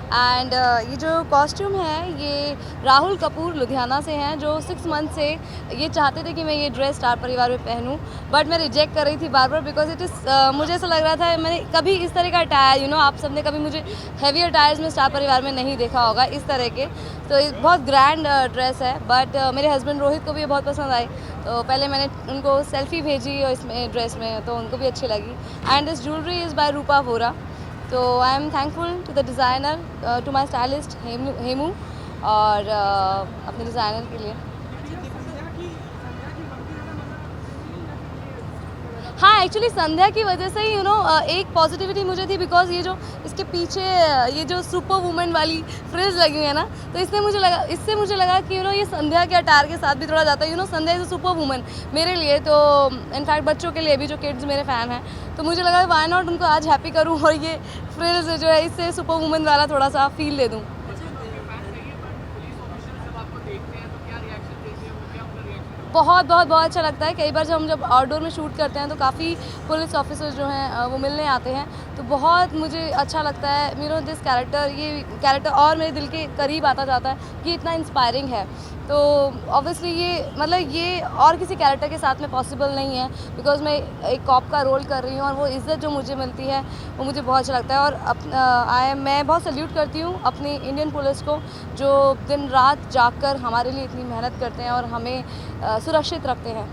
एंड ये जो कॉस्ट्यूम है ये राहुल कपूर लुधियाना से हैं, जो 6 मंथ से ये चाहते थे कि मैं ये ड्रेस स्टार परिवार में पहनूं, बट मैं रिजेक्ट कर रही थी बार बार बिकॉज इट इज़ मुझे ऐसा लग रहा था मैंने कभी इस तरह का अटायर आप सबने कभी मुझे हैवी अटायर्स में स्टार परिवार में नहीं देखा होगा इस तरह के। तो ये बहुत ग्रैंड ड्रेस है, बट मेरे हस्बैंड रोहित को भी ये बहुत पसंद आई। तो पहले मैंने उनको सेल्फी भेजी और इसमें ड्रेस में, तो उनको भी अच्छी लगी। And this jewellery is by Rupa Vora. तो I am thankful to the designer, to my stylist Hemu और अपने डिज़ाइनर के लिए। हाँ, एक्चुअली संध्या की वजह से ही एक पॉजिटिविटी मुझे थी बिकॉज ये जो इसके पीछे ये जो सुपर वुमेन वाली फ्रिल्स लगी हुई है ना, तो इससे मुझे लगा कि ये संध्या के अटायर के साथ भी थोड़ा जाता है। संध्या इज़ अ सुपर वुमेन मेरे लिए, तो इनफैक्ट बच्चों के लिए भी जो किड्स मेरे फ़ैन हैं, तो मुझे लगा वाई नॉट उनको आज हैप्पी करूँ और ये फ्रिल्स जो है इससे सुपर वुमेन वाला थोड़ा सा फील दे दूँ। बहुत अच्छा लगता है। कई बार जब आउटडोर में शूट करते हैं तो काफ़ी पुलिस ऑफिसर्स जो हैं वो मिलने आते हैं, तो बहुत मुझे अच्छा लगता है दिस कैरेक्टर, ये कैरेक्टर और मेरे दिल के करीब आता जाता है कि इतना इंस्पायरिंग है। तो ऑब्वियसली ये और किसी कैरेक्टर के साथ में पॉसिबल नहीं है बिकॉज मैं एक कॉप का रोल कर रही हूँ और वो इज़्ज़त जो मुझे मिलती है वो मुझे बहुत अच्छा लगता है। और मैं बहुत सल्यूट करती हूँ अपनी इंडियन पुलिस को, जो दिन रात जागकर हमारे लिए इतनी मेहनत करते हैं और हमें सुरक्षित रखते हैं।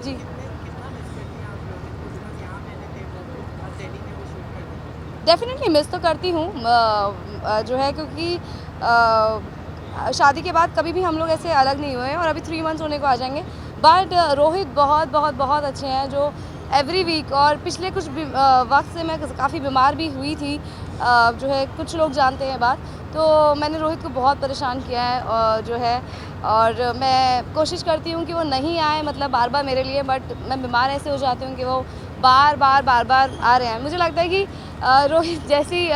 जी डेफिनेटली मिस तो करती हूँ जो है, क्योंकि शादी के बाद कभी भी हम लोग ऐसे अलग नहीं हुए हैं और अभी 3 मंथ्स होने को आ जाएंगे। बट रोहित बहुत अच्छे हैं, जो एवरी वीक और पिछले कुछ वक्त से मैं काफ़ी बीमार भी हुई थी, जो है कुछ लोग जानते हैं बात, तो मैंने रोहित को बहुत परेशान किया है जो है, और मैं कोशिश करती हूँ कि वो नहीं आए मतलब बार बार मेरे लिए, बट मैं बीमार ऐसे हो जाती हूँ कि वो बार बार आ रहे हैं। मुझे लगता है कि रोहित जैसी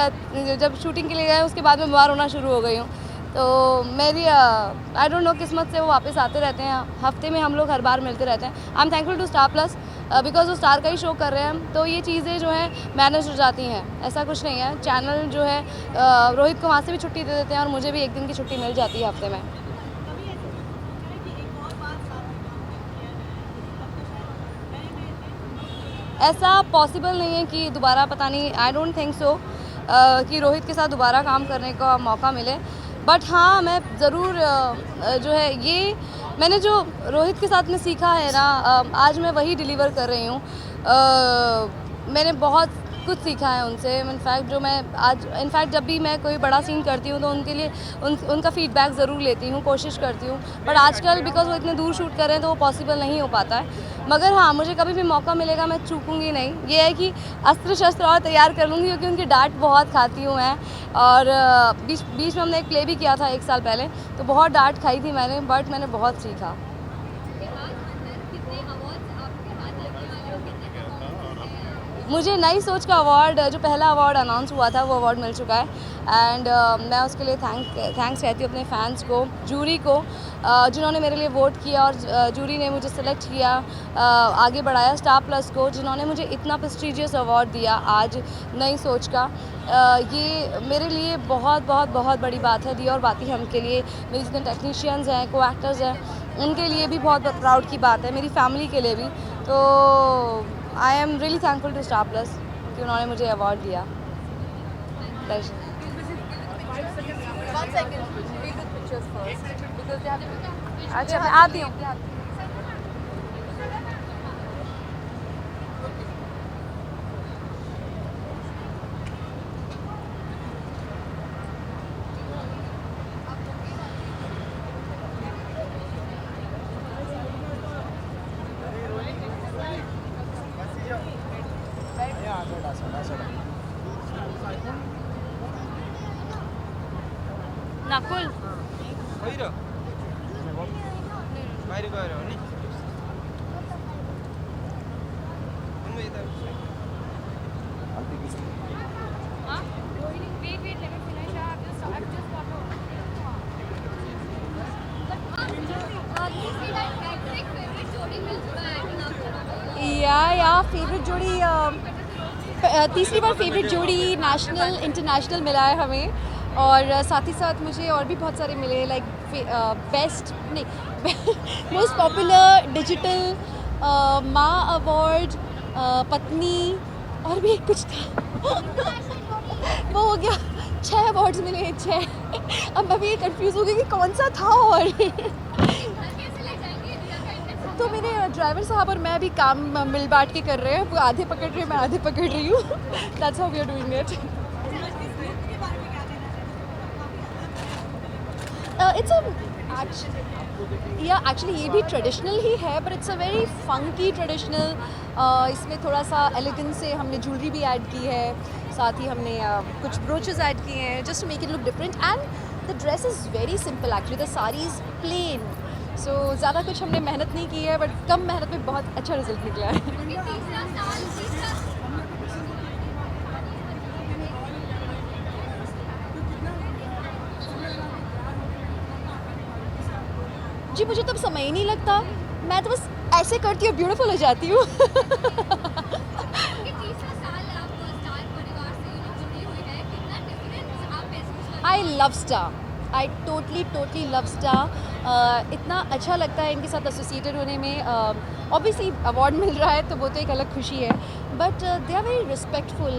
जब शूटिंग के लिए गए उसके बाद मैं बीमार होना शुरू हो गई हूँ, तो मेरी आई डोंट नो किस्मत से वो वापस आते रहते हैं, हफ्ते में हम लोग हर बार मिलते रहते हैं। I am thankful to star plus because वो स्टार का ही शो कर रहे हैं, तो ये चीज़ें जो हैं मैनेज हो जाती हैं, ऐसा कुछ नहीं है। चैनल जो है रोहित को वहाँ से भी छुट्टी दे देते हैं और मुझे भी 1 दिन की छुट्टी मिल जाती है हफ्ते में। ऐसा पॉसिबल नहीं है कि दोबारा, पता नहीं, आई डोंट थिंक सो कि रोहित के साथ दोबारा काम करने का मौका मिले। बट हाँ, मैं ज़रूर जो है ये मैंने जो रोहित के साथ में सीखा है ना, आज मैं वही डिलीवर कर रही हूँ। मैंने बहुत कुछ सीखा है उनसे। इनफैक्ट जो मैं आज जब भी मैं कोई बड़ा सीन करती हूँ तो उनके लिए उनका फीडबैक ज़रूर लेती हूँ, कोशिश करती हूँ। बट आजकल बिकॉज वो इतने दूर शूट कर रहे हैं तो वो पॉसिबल नहीं हो पाता है। मगर हाँ, मुझे कभी भी मौका मिलेगा मैं चूकूंगी नहीं। ये है कि अस्त्र शस्त्र और तैयार कर लूँगी, क्योंकि उनकी डांट बहुत खाती हूँ मैं। और बीच में हमने एक प्ले भी किया था 1 साल पहले, तो बहुत डांट खाई थी मैंने, बट मैंने बहुत सीखा। मुझे नई सोच का अवार्ड, जो पहला अवार्ड अनाउंस हुआ था, वो अवार्ड मिल चुका है। एंड मैं उसके लिए थैंक्स कहती हूँ अपने फैंस को, जूरी को, जिन्होंने मेरे लिए वोट किया और जूरी ने मुझे सेलेक्ट किया, आगे बढ़ाया। स्टार प्लस को, जिन्होंने मुझे इतना प्रेस्टीजियस अवार्ड दिया आज नई सोच का, ये मेरे लिए बहुत बड़ी बात है। दी और बाती हम के लिए, मेरे जितने टेक्नीशियंस हैं, को एक्टर्स हैं, उनके लिए भी बहुत प्राउड की बात है, मेरी फैमिली के लिए भी। तो I am really thankful to star plus कि उन्होंने मुझे अवार्ड दिया। अच्छा, मैं आती हूँ। Nakul wait, let me finish. I've just got to favourite जोड़ी तीसरी बार फेवरेट जोड़ी नेशनल इंटरनेशनल मिला है हमें, और साथ ही साथ मुझे और भी बहुत सारे मिले, लाइक बेस्ट नहीं मोस्ट पॉपुलर डिजिटल माँ अवार्ड, पत्नी, और भी कुछ था वो हो गया। 6 अवार्ड्स मिले हैं, 6। अब मैं भी ये कंफ्यूज हो गई कि कौन सा था। और तो मेरे ड्राइवर साहब और मैं भी काम मिल बांट के कर रहे हैं, वो आधे पकड़ रहे हैं, मैं आधे पकड़ रही हूँ। That's how we are doing it. It's actually ये भी ट्रेडिशनल ही है, but it's a very funky traditional. इसमें थोड़ा सा एलिगेंस से हमने ज्वेलरी भी ऐड की है, साथ ही हमने कुछ ब्रोचेस ऐड किए हैं just to make it look different. And the dress is very simple actually, the sari is plain, so ज़्यादा कुछ हमने मेहनत नहीं की है, बट कम मेहनत में बहुत अच्छा रिजल्ट निकला है। जी मुझे तब समय ही नहीं लगता, मैं तो बस ऐसे करती हूँ, ब्यूटीफुल हो जाती हूँ। I love star, I totally love star. इतना अच्छा लगता है इनके साथ एसोसिएटेड होने में। ऑब्वियसली अवार्ड मिल रहा है तो वो तो एक अलग खुशी है, but they are very respectful.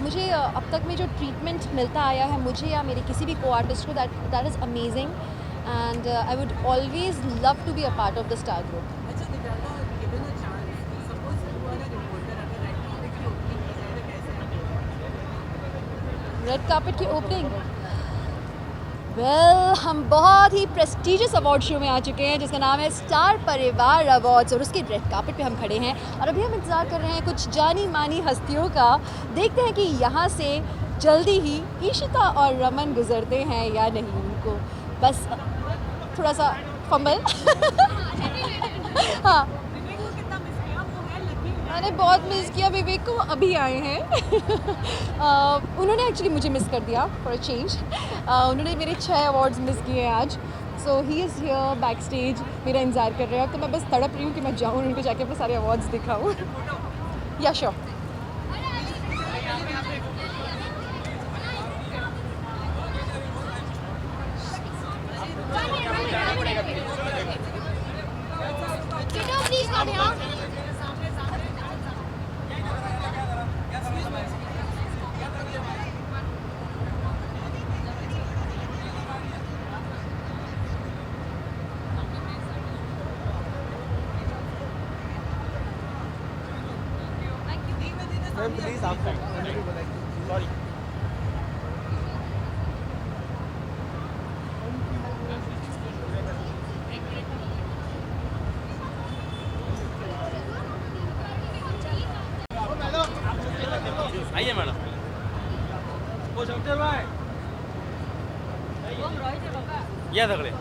मुझे अब तक में जो ट्रीटमेंट मिलता आया है मुझे या मेरे किसी भी को आर्टिस्ट को, that is amazing, and I would always love to be a part of the star group. Red carpet की ओपनिंग, हम बहुत ही प्रेस्टिजियस अवार्ड शो में आ चुके हैं जिसका नाम है स्टार परिवार अवार्ड्स, और उसके रेड कार्पेट पे हम खड़े हैं और अभी हम इंतज़ार कर रहे हैं कुछ जानी मानी हस्तियों का। देखते हैं कि यहाँ से जल्दी ही ईशिता और रमन गुजरते हैं या नहीं। उनको बस थोड़ा सा फंबल हाँ, मैंने बहुत मिस किया विवेक को, अभी आए हैं। उन्होंने एक्चुअली मुझे मिस कर दिया फॉर अ चेंज। उन्होंने मेरे 6 अवार्ड्स मिस किए हैं आज, so he is here back stage, मेरा इंतज़ार कर रहे हैं। तो मैं बस तड़प रही हूँ कि मैं जाऊँ उनको जाके अपने सारे अवार्ड्स दिखाऊँ। या श्योर। प्लीज आप सॉरी। आइए मैडम। वो शमशेर भाई या तगड़े।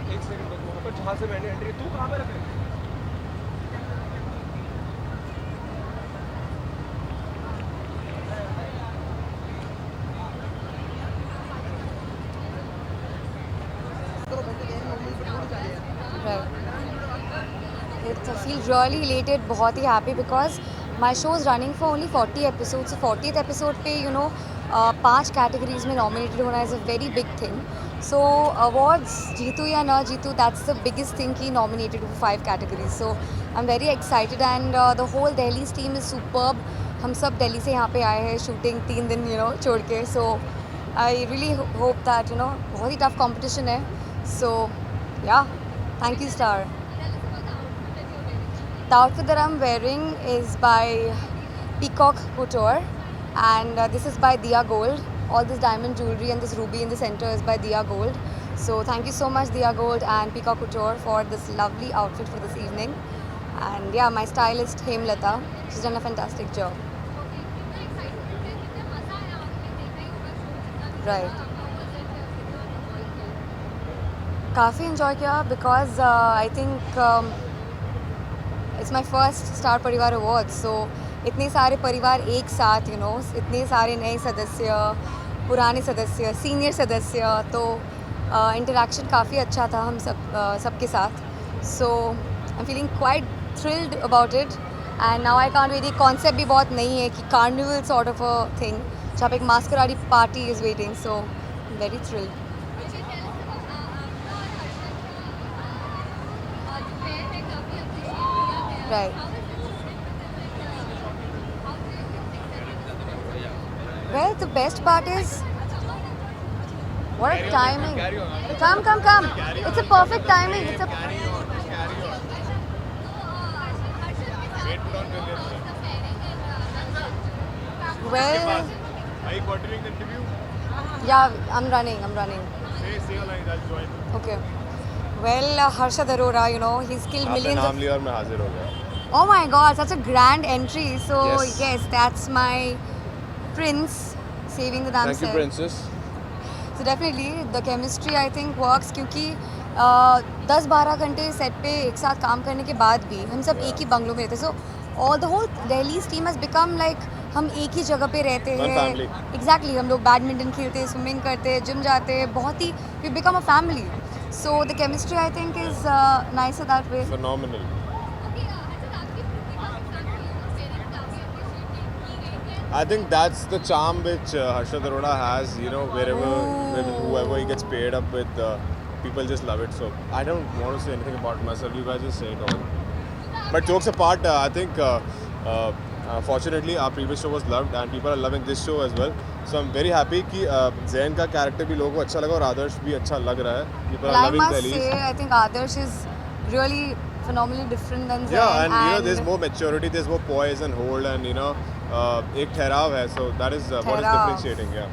एक सेकंड वहाँ पर जहाँ से मैंने एंट्री, तू कहाँ पे रख रही? I feel really elated, बहुत ही happy because my show is running for only 40 episodes. So 40th episode पे 5 categories में nominated होना is a very big thing. So awards Jitu या ना Jitu, that's the biggest thing कि nominated for 5 categories. So I'm very excited and the whole Delhi's team is superb. हम सब दिल्ली से यहाँ पे आए हैं shooting 3 दिन छोड़ के. So I really hope that बहुत ही tough competition है. So yeah, thank you Star. The outfit that I'm wearing is by Peacock Couture, and this is by Dia Gold. All this diamond jewelry and this ruby in the center is by Dia Gold. So thank you so much Dia Gold and Peacock Couture for this lovely outfit for this evening. And yeah, my stylist Hemlata, she's done a fantastic job. Right काफ़ी enjoy किया because I think it's my first star परिवार award, सो इतने सारे परिवार एक साथ इतने सारे नए सदस्य, पुराने सदस्य, सीनियर सदस्य, तो इंटरेक्शन काफ़ी अच्छा था हम सबके साथ. So I am feeling quite thrilled about it and now I can't wait. Concept भी बहुत नई है कि carnival sort of a thing जहाँ पे एक masquerade party is waiting, so very thrilled. Right. Well, the best part is what a timing. Come. It's a perfect timing. It's a well. Are you continuing the interview? Yeah, I'm running. Say your lines. I'll join. Okay. Well, Harshad Arora, he's killed millions नाम लिया और मैं हाजिर हो गया. Oh my God, such a grand entry. So Yes. that's my prince saving the damn Thank you, set. princess. So definitely the chemistry I think works क्योंकि 10-12 घंटे set पे एक साथ काम करने के बाद भी हम सब एक ही बंगलों में रहते. So all the whole Delhi's team has become like हम एक ही जगह पे रहते हैं. Exactly, हम लोग बैडमिंटन खेलते हैं, स्विमिंग करते हैं, जिम जाते हैं, बहुत ही we become a family. So the chemistry I think is nicer that way. Phenomenal. I think that's the charm which Harshad Arora has, whoever he gets paired up with, people just love it. So I don't want to say anything about myself, you guys just say it all. But jokes apart, I think fortunately our previous show was loved and people are loving this show as well. So I'm very happy कि Zain का character भी लोगों को अच्छा लगा और आदर्श भी अच्छा लग रहा है. People are loving Delhi. I must say, I think Adarsh is really phenomenally different than Zain. Yeah, and there's more maturity, there's more poise and hold, and एक ठहराव है. So that is what is differentiating. Yeah.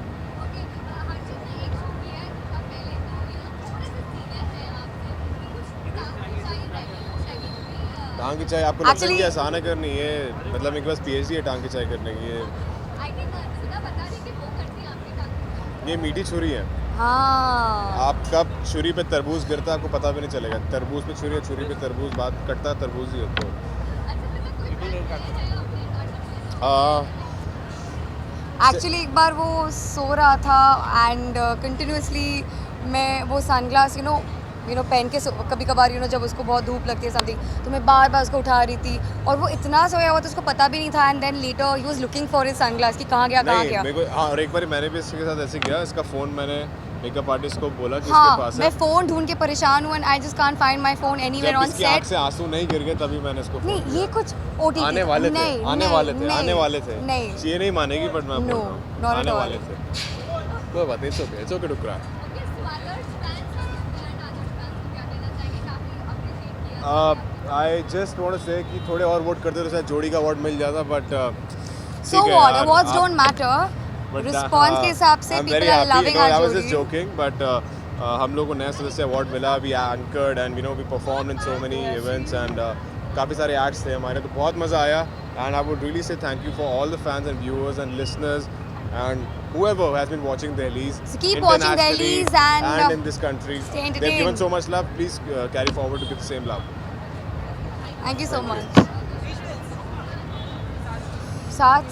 टांग की चाय आपको लगता है कि आसान है करनी है? मतलब मेरे पास PhD है टांग की चाय करने की. ये मीठी छुरी है. हाँ. आप कब छुरी पे तरबूज गिरता है आपको पता भी नहीं चलेगा. तरबूज पे छुरी है, छुरी पे तरबूज, बात कटता है तरबूज ही होता है. एक्चुअली एक बार वो सो रहा था एंड कंटिन्यूसली मैं वो सनग्लास पहन के कभी कभार जब उसको बहुत धूप लगती है समथिंग तो मैं बार बार उसको उठा रही थी और वो इतना सोया हुआ था उसको पता भी नहीं था. एंड देन लेटर ही was looking for his sunglass कि कहाँ गया. मेरे को और एक बार मैंने भी इसके साथ ऐसे किया. इसका फ़ोन मैंने मेकअप आर्टिस्ट को बोला कि इसके पास है. मैं फ़ोन ढूंढ के परेशान हूँ and I just can't find my phone anywhere on set. आँख से आंसू नहीं गिर गए तभी मैंने इसको नहीं ये कुछ OTT आने वाले थे. नहीं ये नहीं मानेगी बट मैं बोल रहा हूँ आने वाले थे. कोई बात नहीं, it's okay to cry. I just want to say कि थोड़े और वोट करते तो शायद जोड़ी का अवार्ड मिल जाता but so what awards don't matter. Response के हिसाब से people are loving our I was जोड़ी. just joking but हम लोग को नया सदस्य अवार्ड मिला. We anchored and we performed in so many events and काफ़ी सारे एक्ट्स थे हमारे तो बहुत मज़ा आया. And I would really say thank you for all the fans and viewers and listeners and whoever has been watching Delhi's So keep watching Delhi's and in this country. Stay entertained. They've given so much love. Please carry forward to give the same love. Thank you so much. साथ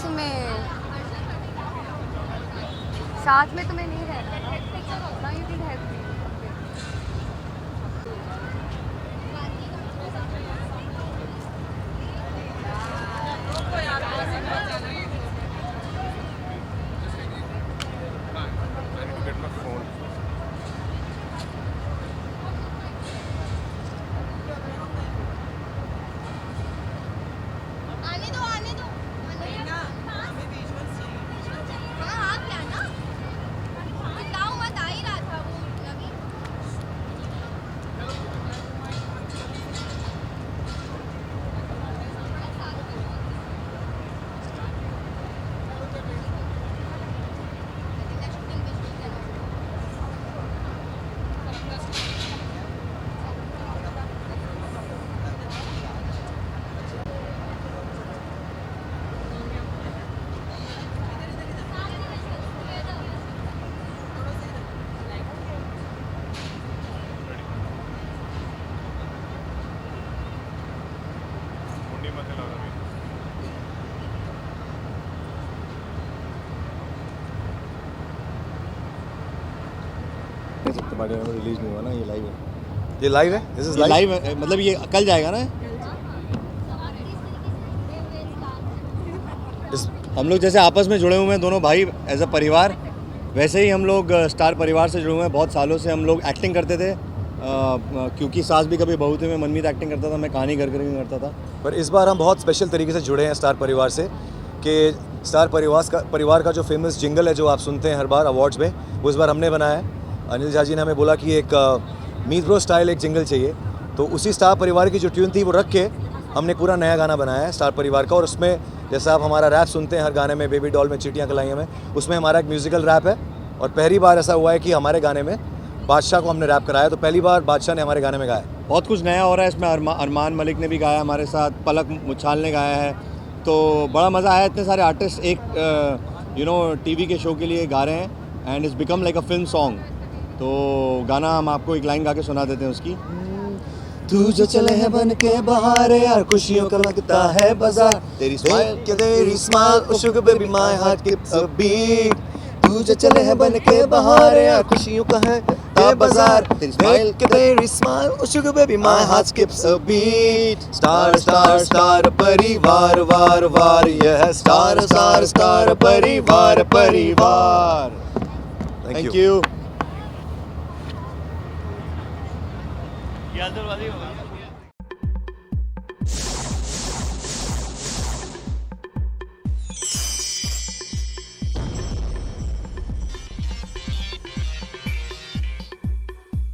में तुम्हें नहीं रहना. Now you can help me. I need to get my phone. हाँ आप क्या ना तुम्हारे में रिलीज नहीं हुआ ना, ये लाइव है। ये लाइव है, दिस इज ये लाइव। लाइव है, मतलब ये कल जाएगा ना। हम लोग जैसे आपस में जुड़े हुए हैं दोनों भाई एज अ परिवार, वैसे ही हम लोग स्टार परिवार से जुड़े हुए हैं। बहुत सालों से हम लोग एक्टिंग करते थे, क्योंकि सास भी कभी बहू थे में मनमीत एक्टिंग करता था, मैं कहानी घर घर करता था। पर इस बार हम बहुत स्पेशल तरीके से जुड़े हैं स्टार परिवार से, कि स्टार परिवार का जो फेमस जिंगल है जो आप सुनते हैं हर बार अवार्ड्स में, वो इस बार हमने बनाया है। अनिल झा जी ने हमें बोला कि एक मीत ब्रो स्टाइल एक जिंगल चाहिए, तो उसी स्टार परिवार की जो ट्यून थी वो रख के हमने पूरा नया गाना बनाया है स्टार परिवार का। और उसमें जैसा आप हमारा रैप सुनते हैं हर गाने में, बेबी डॉल में, चीटियाँ कलाइयाँ में, उसमें हमारा एक म्यूजिकल रैप है। और पहली बार ऐसा हुआ है कि हमारे गाने में बादशाह को हमने रैप कराया, तो पहली बार बादशाह ने हमारे गाने में गाया। बहुत कुछ नया हो रहा है इसमें। अरमान मलिक ने भी गाया हमारे साथ, पलक मुच्छाल ने गाया है, तो बड़ा मज़ा आया। इतने सारे आर्टिस्ट एक टीवी के शो के लिए गा रहे हैं and it's become like a film song. तो गाना हम आपको एक लाइन गा के सुना देते हैं उसकी। तू जो चले है बन के बहार यार, खुशियों का लगता है बाजार, तेरी smile sugar baby my heart keeps a beat. तू जो चले है बन के बहार यार, खुशियों का है बाजार, तेरी smile sugar baby my heart keeps a beat. Star star star Parivar वार वार, यह star star star Parivar Parivar. Thank you. ये जल्दबाजी होगा।